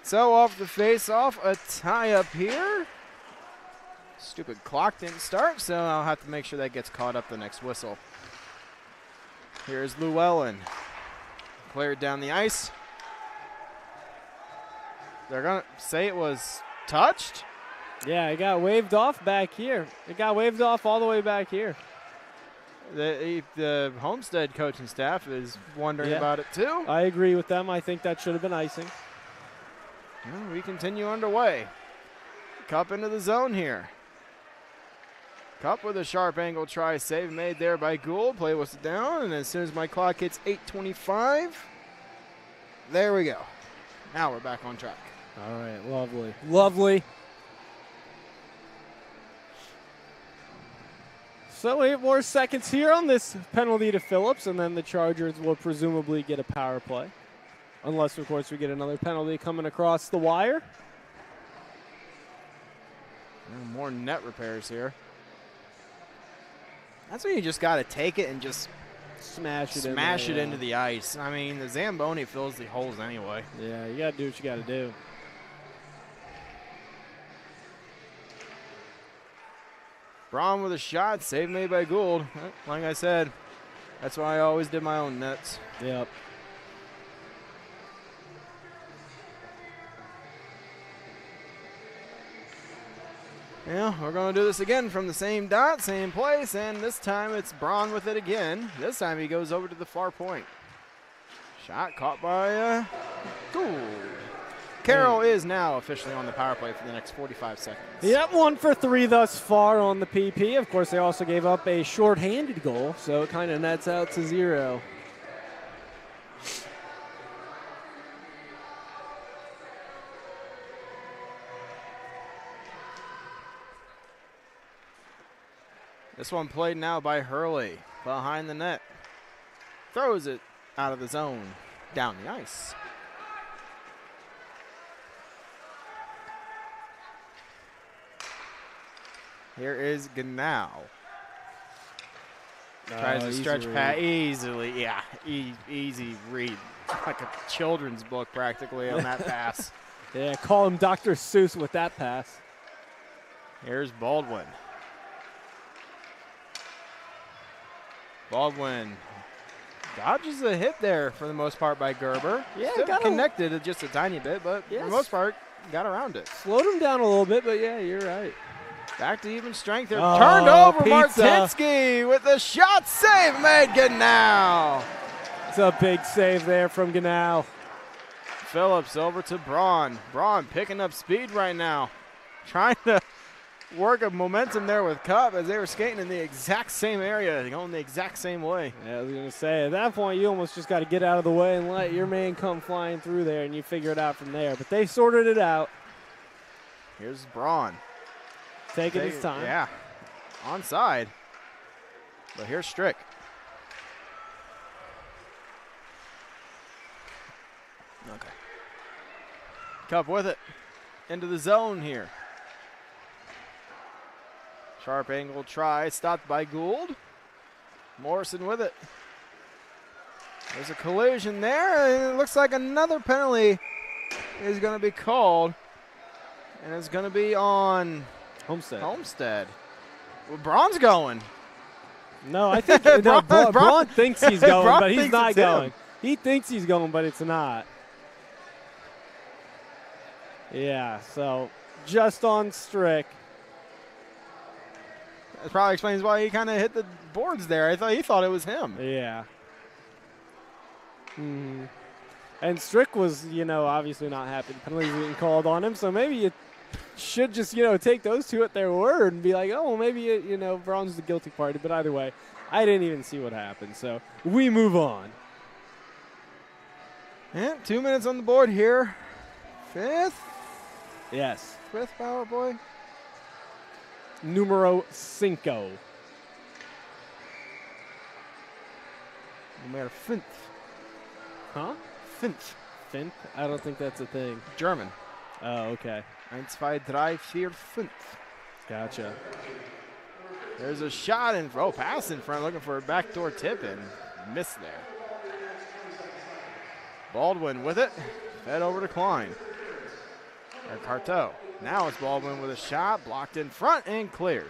So off the face-off, a tie-up here. Stupid clock didn't start, so I'll have to make sure that gets caught up the next whistle. Here's Llewellyn. Cleared down the ice. They're going to say it was touched? Yeah, it got waved off back here. It got waved off all the way back here. The Homestead coaching staff is wondering about it too. I agree with them. I think that should have been icing. Well, we continue underway. Cup into the zone here. Cup with a sharp angle try, save made there by Gould. Play whistle down, and as soon as my clock hits 8:25, There we go. Now we're back on track. All right, lovely. Lovely. So 8 more seconds here on this penalty to Phillips, and then the Chargers will presumably get a power play. Unless, of course, we get another penalty coming across the wire. More net repairs here. That's when you just got to take it and just smash it into the ice. I mean, the Zamboni fills the holes anyway. Yeah, you got to do what you got to do. Braun with a shot, save made by Gould. Like I said, that's why I always did my own nets. Yep. Yeah, we're going to do this again from the same dot, same place, and this time it's Braun with it again. This time he goes over to the far point. Shot caught by Gould. Carroll is now officially on the power play for the next 45 seconds. Yep, 1 for 3 thus far on the PP. Of course, they also gave up a shorthanded goal, so it kind of nets out to 0. This one played now by Hurley behind the net. Throws it out of the zone, down the ice. Here is Ganau. Tries to stretch pat easily. Yeah, easy read. Like a children's book practically on that pass. Yeah, call him Dr. Seuss with that pass. Here's Baldwin. Baldwin dodges a hit there for the most part by Gerber. Yeah, still connected just a tiny bit, but for the most part, got around it. Slowed him down a little bit, but yeah, you're right. Back to even strength. They're turned over. Pizza. Martinsky with the shot save made. Ganau. It's a big save there from Ganau. Phillips over to Braun. Braun picking up speed right now. Trying to work a momentum there with Cup as they were skating in the exact same area, going the exact same way. Yeah, I was going to say, at that point, you almost just got to get out of the way and let your man come flying through there, and you figure it out from there. But they sorted it out. Here's Braun. Taking his time. Yeah, onside. But here's Strick. Okay. Cup with it. Into the zone here. Sharp angle try, stopped by Gould. Morrison with it. There's a collision there, and it looks like another penalty is going to be called. And it's going to be on Homestead. Well, Braun's going. No, I think Braun thinks he's going, but he's not going. He thinks he's going, but it's not. Yeah, so just on Strick. That probably explains why he kind of hit the boards there. He thought it was him. Yeah. And Strick was, obviously not happy the penalties being called on him, so maybe you should just, take those two at their word and be like, oh, well, maybe, Braun's the guilty party. But either way, I didn't even see what happened, so we move on. Yeah, 2 minutes on the board here. Fifth? Yes. Fifth power play. Numero 5. Numero 5. Huh? Fünf. Fünf? I don't think that's a thing. German. Oh, okay. 1, 2, 3, 4, 5. Gotcha. There's a shot in front. Oh, pass in front, looking for a backdoor tip and missed there. Baldwin with it. Fed over to Klein. Or Carteau. Now it's Baldwin with a shot, blocked in front and cleared.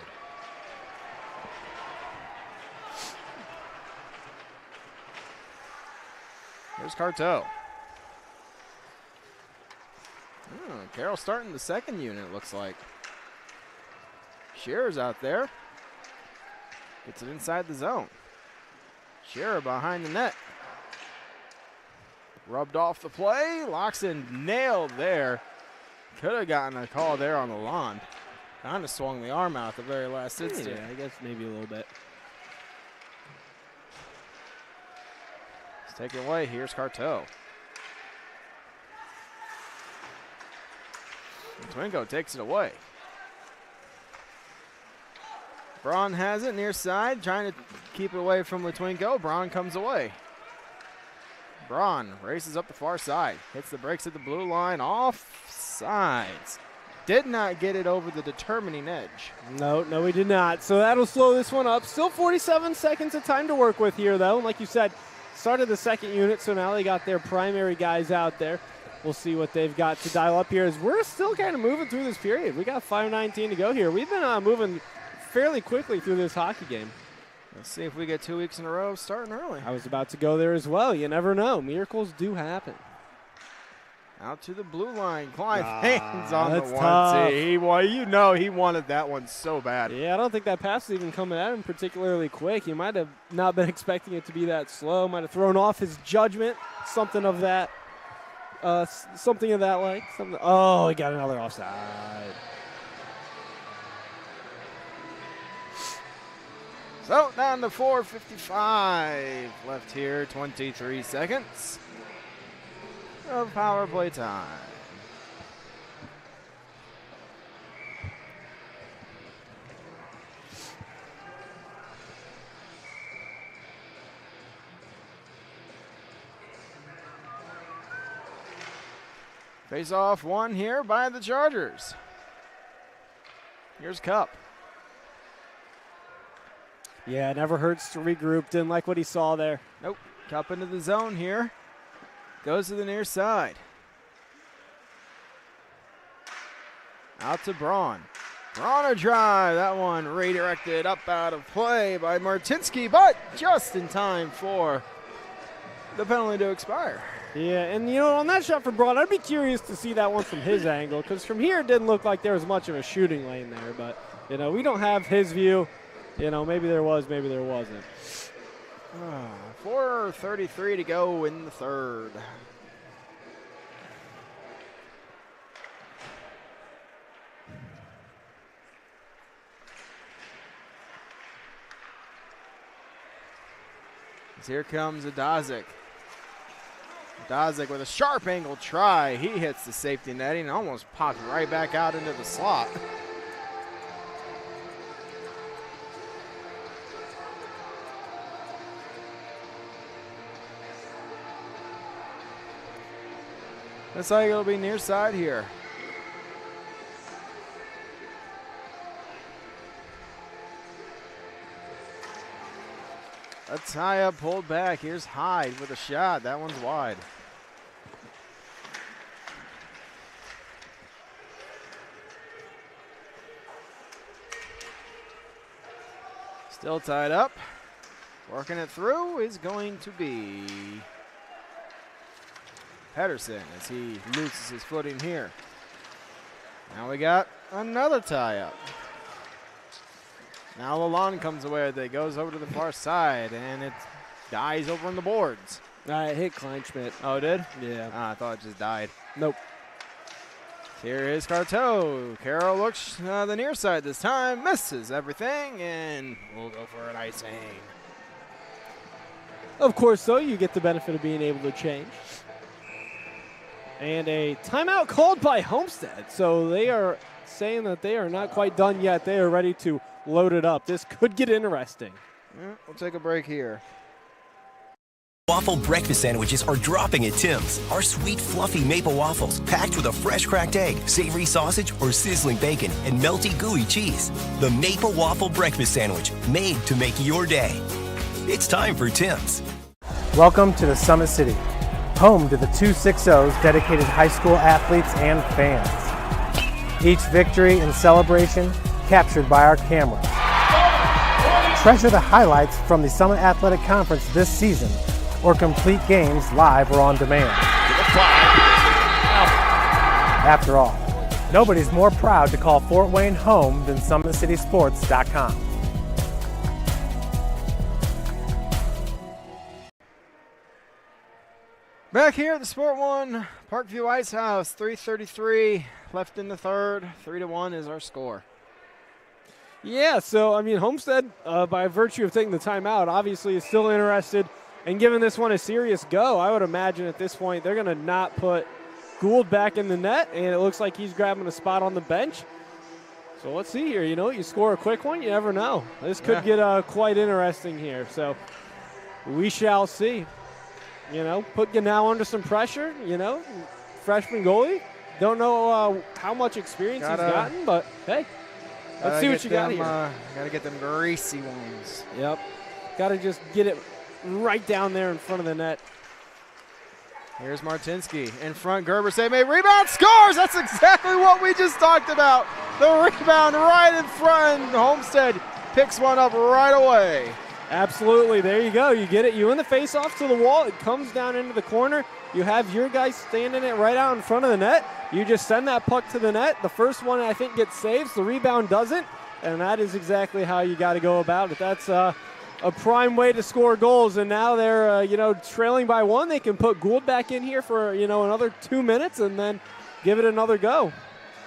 Here's Carteau. Oh, Carroll starting the second unit, it looks like. Shearer's out there. Gets it inside the zone. Shearer behind the net. Rubbed off the play. Locks in, nailed there. Could have gotten a call there on the lawn. Kind of swung the arm out at the very last instant. Yeah, I guess maybe a little bit. Let's take it away. Here's Carteau. Twingo takes it away. Braun has it near side, trying to keep it away from Twingo. Braun comes away. Braun races up the far side, hits the brakes at the blue line, off sides. Did not get it over the determining edge. No, we did not. So that'll slow this one up. Still 47 seconds of time to work with here, though. And like you said, started the second unit, so now they got their primary guys out there. We'll see what they've got to dial up here as we're still kind of moving through this period. We got 5:19 to go here. We've been moving fairly quickly through this hockey game. Let's see if we get 2 weeks in a row starting early. I was about to go there as well. You never know. Miracles do happen. Out to the blue line. Clyde hands on the one. Tough. He wanted that one so bad. Yeah, I don't think that pass was even coming at him particularly quick. He might have not been expecting it to be that slow. Might have thrown off his judgment. Something of that like. Oh, he got another offside. So down to 4:55 left here, 23 seconds of power play time. Face off one here by the Chargers. Here's Cup. Yeah, it never hurts to regroup. Didn't like what he saw there. Nope. Cup into the zone here. Goes to the near side. Out to Braun. Braun a drive. That one redirected up out of play by Martinsky, but just in time for the penalty to expire. Yeah, and on that shot for Braun, I'd be curious to see that one from his angle, because from here it didn't look like there was much of a shooting lane there, but we don't have his view. Maybe there was, maybe there wasn't. 4:33 to go in the third. As here comes Adazik. Adazik with a sharp angle try. He hits the safety netting and almost popped right back out into the slot. Looks like it'll be near side here. A tie-up pulled back. Here's Hyde with a shot. That one's wide. Still tied up. Working it through is going to be Pedersen as he loses his footing here. Now we got another tie-up. Now Lalonde comes away with it, goes over to the far side, and it dies over on the boards. It hit Kleinschmidt. Oh, it did? Yeah. I thought it just died. Nope. Here is Carteau. Carroll looks the near side this time, misses everything, and we'll go for an icing. Of course, though, you get the benefit of being able to change. And a timeout called by Homestead. So they are saying that they are not quite done yet. They are ready to load it up. This could get interesting. Yeah, we'll take a break here. Waffle breakfast sandwiches are dropping at Tim's. Our sweet, fluffy maple waffles, packed with a fresh cracked egg, savory sausage, or sizzling bacon, and melty, gooey cheese. The Maple Waffle Breakfast Sandwich, made to make your day. It's time for Tim's. Welcome to the Summit City, home to the 260's dedicated high school athletes and fans. Each victory and celebration captured by our camera. Treasure the highlights from the Summit Athletic Conference this season, or complete games live or on demand. After all, nobody's more proud to call Fort Wayne home than SummitCitySports.com. Back here at the Sport One Parkview Ice House, 3:33 left in the third. 3-1 is our score. Yeah, so, Homestead, by virtue of taking the timeout, obviously is still interested in giving this one a serious go. I would imagine at this point they're going to not put Gould back in the net, and it looks like he's grabbing a spot on the bench. So let's see here. You score a quick one, you never know. This could get quite interesting here. So we shall see. Put Ganau under some pressure, freshman goalie. Don't know how much experience he's gotten, but hey, let's see what you got here. Got to get them greasy ones. Yep. Got to just get it right down there in front of the net. Here's Martinsky in front. Gerber save made. Rebound, scores! That's exactly what we just talked about. The rebound right in front. Homestead picks one up right away. Absolutely. There you go. You get it. You win the face-off to the wall. It comes down into the corner. You have your guy standing it right out in front of the net. You just send that puck to the net. The first one, I think, gets saves. The rebound doesn't. And that is exactly how you got to go about it. That's a prime way to score goals. And now they're, trailing by one. They can put Gould back in here for, another 2 minutes and then give it another go.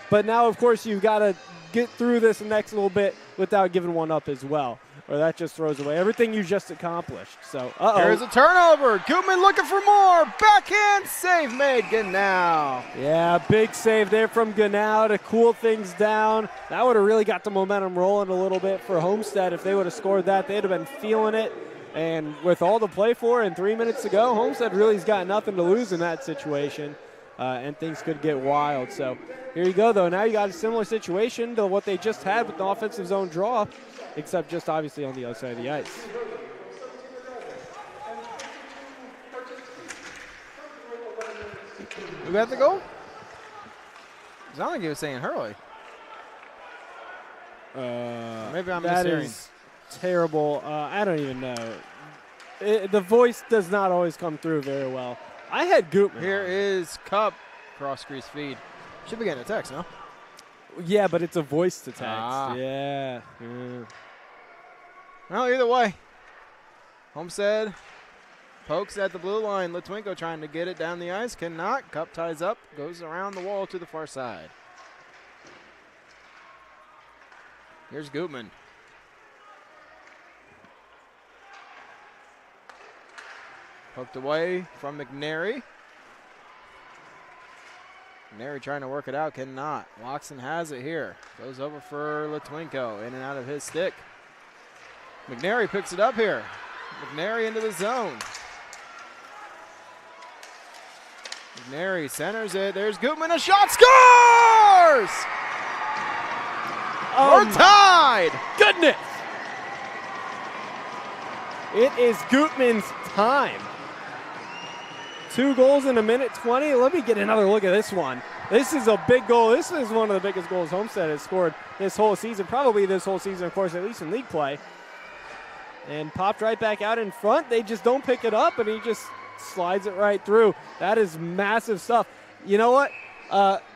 But now, of course, you've got to get through this next little bit without giving one up as well, or that just throws away everything you just accomplished. So, Here's a turnover. Gutman looking for more. Backhand save made. Ganau. Yeah, big save there from Ganau to cool things down. That would have really got the momentum rolling a little bit for Homestead. If they would have scored that, they'd have been feeling it. And with all to play for and 3 minutes to go, Homestead really has got nothing to lose in that situation. And things could get wild. So here you go, though. Now you got a similar situation to what they just had with the offensive zone draw, except just obviously on the other side of the ice. Who got the goal? I don't think he was saying Hurley. Maybe I'm that mishearing. Is terrible. I don't even know. The voice does not always come through very well. I had Gutman. Here is Cup. Cross crease feed. Should be getting a text, no? Yeah, but it's a voice to text. Ah. Yeah. Well, either way. Homestead pokes at the blue line. Litwinko trying to get it down the ice. Cannot. Cup ties up. Goes around the wall to the far side. Here's Gutman. Poked away from McNary. McNary trying to work it out, cannot. Loxton has it here. Goes over for Litwinko, in and out of his stick. McNary picks it up here. McNary into the zone. McNary centers it. There's Gutman, a shot, scores! Oh, we're tied! Goodness! It is Gutman's time. 2 goals in a minute 20. Let me get another look at this one. This is a big goal. This is one of the biggest goals Homestead has scored this whole season, probably this whole season, of course, at least in league play. And popped right back out in front. They just don't pick it up, and he just slides it right through. That is massive stuff. You know what?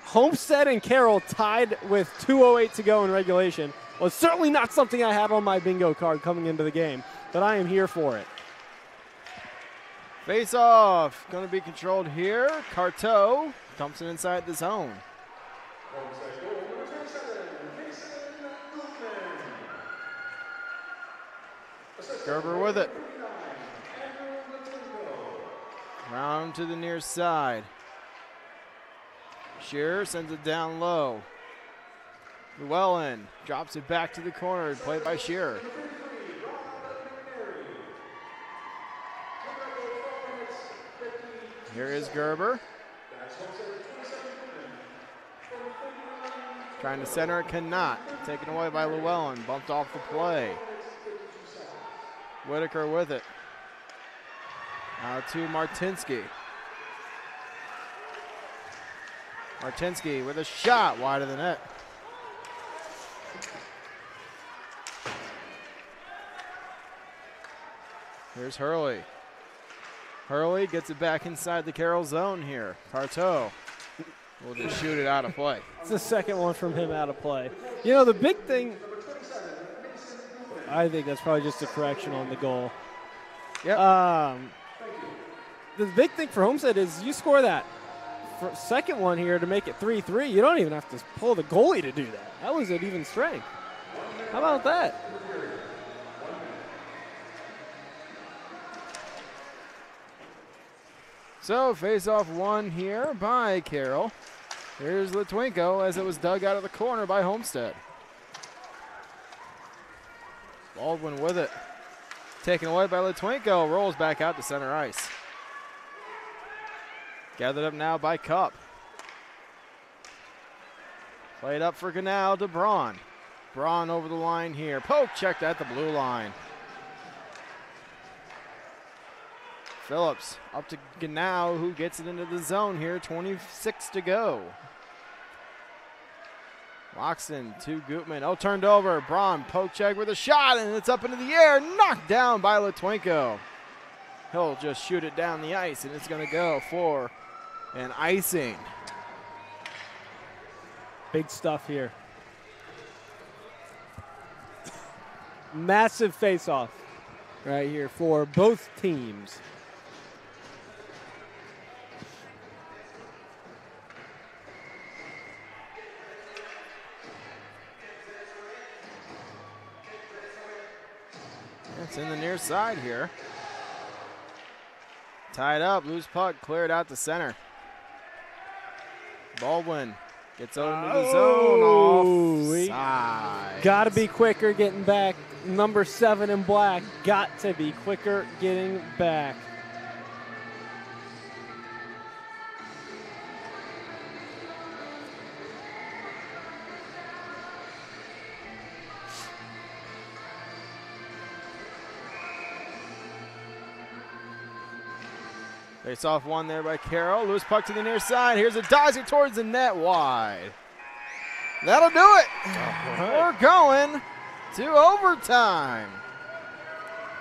Homestead and Carroll tied with 2:08 to go in regulation. Well, it's certainly not something I had on my bingo card coming into the game, but I am here for it. Face off, going to be controlled here. Carteau dumps it inside the zone. Gerber with it. Round to the near side. Shearer sends it down low. Llewellyn drops it back to the corner, played by Shearer. Here is Gerber. Trying to center it, cannot. Taken away by Llewellyn, bumped off the play. Whitaker with it. Now to Martinsky. Martinsky with a shot wide of the net. Here's Hurley. Hurley gets it back inside the Carroll zone here. Carteau will just shoot it out of play. It's the second one from him out of play. You know, the big thing, I think that's probably just a correction on the goal. Yep. The big thing for Homestead is you score that second one here to make it 3-3. You don't even have to pull the goalie to do that. That was at even strength. How about that? So face-off won here by Carroll. Here's Litwinko as it was dug out of the corner by Homestead. Baldwin with it. Taken away by Litwinko. Rolls back out to center ice. Gathered up now by Cup. Played up for Ganau to Braun. Braun over the line here. Poke checked at the blue line. Phillips up to Ganau, who gets it into the zone here. 26 to go. Loxton to Gutman. Oh, turned over. Braun poke check with a shot, and it's up into the air. Knocked down by Litwinko. He'll just shoot it down the ice, and it's going to go for an icing. Big stuff here. Massive face-off right here for both teams. It's in the near side here. Tied up, loose puck, cleared out to center. Baldwin gets out into the zone, offside. Got to be quicker getting back. Number 7 in black, got to be quicker getting back. Face off one there by Carroll. Loose puck to the near side. Here's a dodger towards the net wide. That'll do it. We're going to overtime.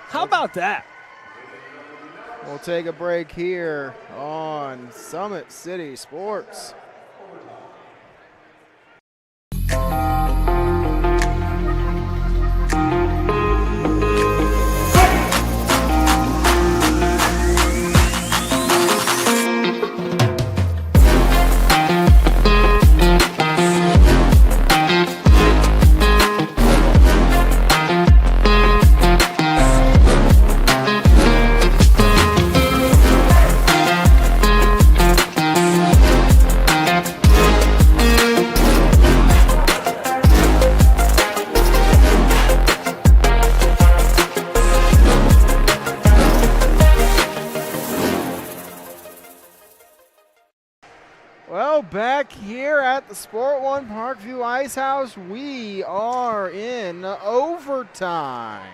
How about that? We'll take a break here on Summit City Sports. Back here at the Sport One Parkview Ice House, we are in overtime.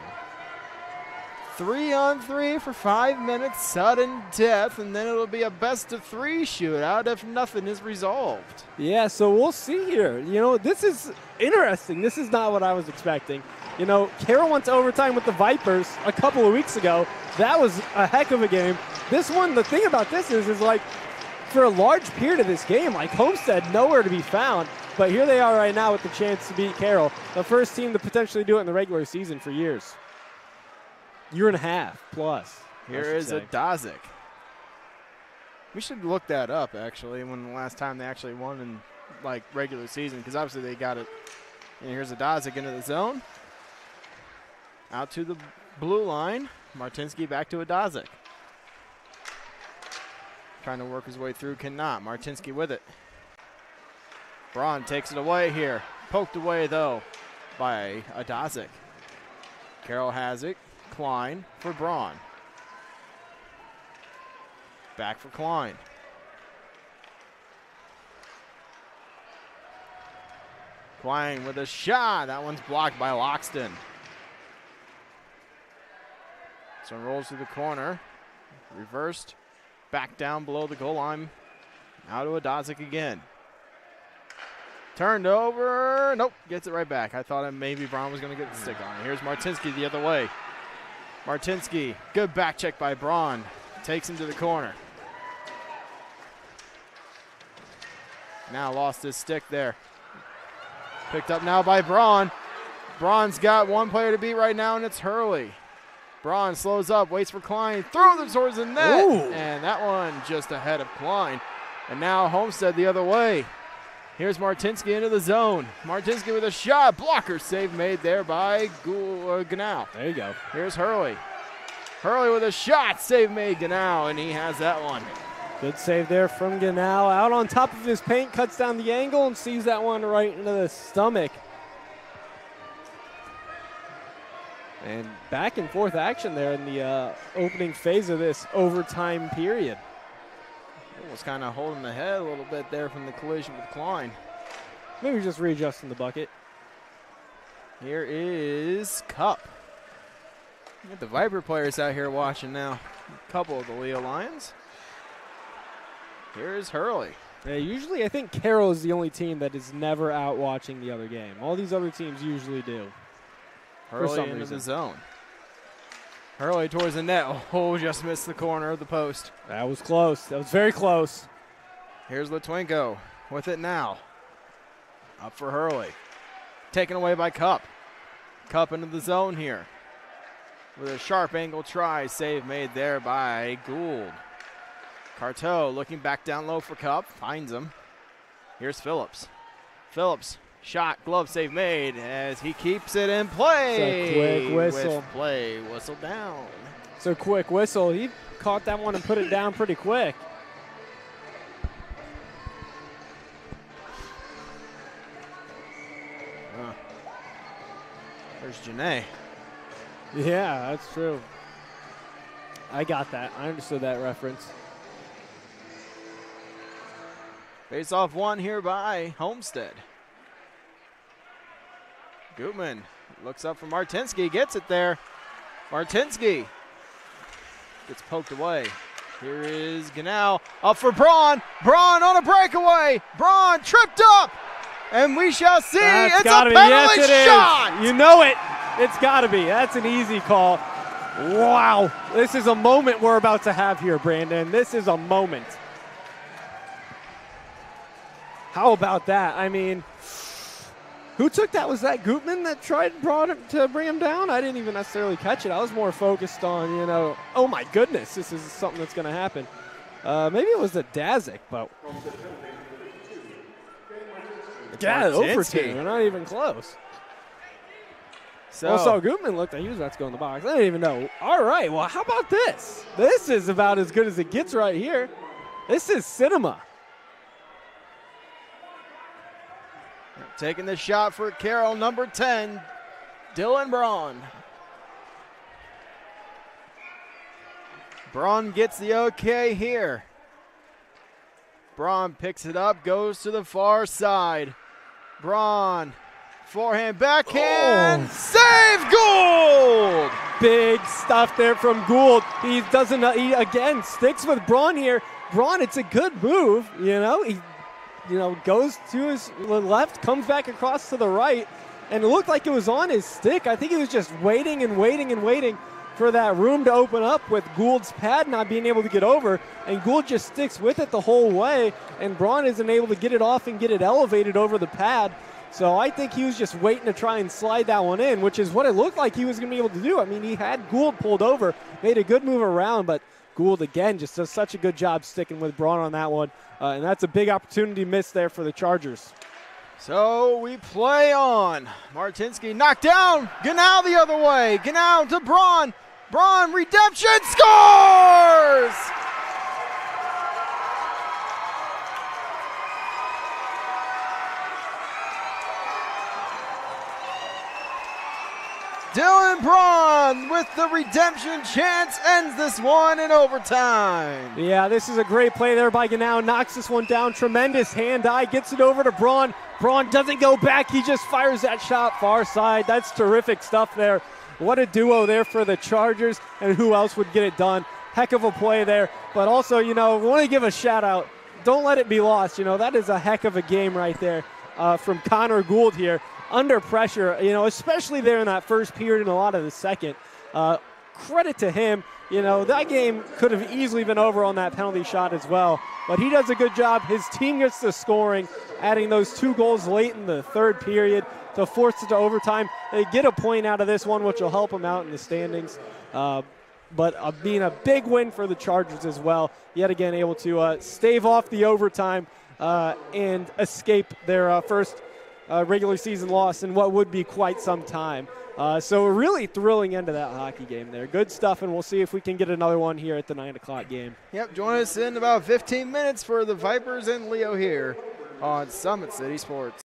3-on-3 for 5 minutes, sudden death, and then it'll be a best-of-3 shootout if nothing is resolved. Yeah, so we'll see here. You know, this is interesting. This is not what I was expecting. You know, Carroll went to overtime with the Vipers a couple of weeks ago. That was a heck of a game. This one, the thing about this is like, for a large period of this game, like Homestead, nowhere to be found. But here they are right now with the chance to beat Carroll, the first team to potentially do it in the regular season for years. Year and a half plus. Here is a Dozic. We should look that up, actually, when the last time they actually won in, like, regular season, because obviously they got it. And here's a Dozic into the zone. Out to the blue line. Martinsky back to a Dozic. Trying to work his way through, cannot. Martinsky with it. Braun takes it away here. Poked away, though, by Adozic. Carroll has it. Klein for Braun. Back for Klein. Klein with a shot. That one's blocked by Loxton. So rolls to the corner. Reversed. Back down below the goal line. Now to Adozic again. Turned over. Nope, gets it right back. I thought maybe Braun was going to get the stick on it. Here's Martinsky the other way. Martinsky, good back check by Braun. Takes him to the corner. Now lost his stick there. Picked up now by Braun. Braun's got one player to beat right now, and it's Hurley. Braun slows up, waits for Klein, throws it towards the net, and that one just ahead of Klein. And now Homestead the other way. Here's Martinsky into the zone. Martinsky with a shot, blocker save made there by Ganau. There you go. Here's Hurley. Hurley with a shot, save made Ganau, and he has that one. Good save there from Ganal. Out on top of his paint, cuts down the angle and sees that one right into the stomach. And back and forth action there in the opening phase of this overtime period. Was kind of holding the head a little bit there from the collision with Klein. Maybe just readjusting the bucket. Here is Cup. Got the Viper players out here watching now. A couple of the Leo Lions. Here's Hurley. Yeah, usually I think Carroll is the only team that is never out watching the other game. All these other teams usually do. Hurley for some into reason. the zone. Hurley towards the net. Oh, just missed the corner of the post. That was close. That was very close. Here's Litwinko with it now. Up for Hurley. Taken away by Cup. Cup into the zone here. With a sharp angle try. Save made there by Gould. Carteau looking back down low for Cup. Finds him. Here's Phillips. Phillips. Shot, glove save made as he keeps it in play. It's a quick whistle. With play, whistle down. So quick whistle. He caught that one and put it down pretty quick. There's Janae. Yeah, that's true. I got that. I understood that reference. Face off one here by Homestead. Gutman looks up for Martinsky, gets it there. Martinsky gets poked away. Here is Ganal up for Braun. Braun on a breakaway. Braun tripped up. And we shall see. That's it's a gotta be. penalty Yes, it shot. is. You know it. It's got to be. That's an easy call. Wow. This is a moment we're about to have here, Brandon. This is a moment. How about that? I mean, who took that? Was that Gutman that brought him to bring him down? I didn't even necessarily catch it. I was more focused on, oh my goodness, this is something that's going to happen. Maybe it was the Dazik, but yeah, over 2. We're not even close. So Also, Gutman looked like he was about to go in the box. I didn't even know. All right, well, how about this? This is about as good as it gets right here. This is cinema. Taking the shot for Carroll, number 10, Dylan Braun. Braun gets the okay here. Braun picks it up, goes to the far side. Braun, forehand, backhand, save, Gould! Big stuff there from Gould. He doesn't, he again sticks with Braun here. Braun, it's a good move, He goes to his left, comes back across to the right, and it looked like it was on his stick. I think he was just waiting and waiting and waiting for that room to open up with Gould's pad not being able to get over, and Gould just sticks with it the whole way, and Braun isn't able to get it off and get it elevated over the pad. So I think he was just waiting to try and slide that one in, which is what it looked like he was going to be able to do. I mean, he had Gould pulled over, made a good move around, but Gould, again, just does such a good job sticking with Braun on that one. And that's a big opportunity missed there for the Chargers. So we play on. Martinsky knocked down. Ganal the other way. Ganal to Braun. Braun, redemption, scores! Dylan Braun with the redemption chance ends this one in overtime. Yeah, this is a great play there by Ganal. Knocks this one down. Tremendous hand-eye. Gets it over to Braun. Braun doesn't go back. He just fires that shot far side. That's terrific stuff there. What a duo there for the Chargers, and who else would get it done? Heck of a play there. But also, we want to give a shout-out. Don't let it be lost. That is a heck of a game right there from Connor Gould here. Under pressure, especially there in that first period and a lot of the second. Credit to him. That game could have easily been over on that penalty shot as well. But he does a good job. His team gets the scoring, adding those 2 goals late in the third period to force it to overtime. They get a point out of this one, which will help them out in the standings. But being a big win for the Chargers as well. Yet again, able to stave off the overtime and escape their first regular season loss in what would be quite some time. So a really thrilling end to that hockey game there. Good stuff, and we'll see if we can get another one here at the 9 o'clock game. Yep, join us in about 15 minutes for the Vipers and Leo here on Summit City Sports.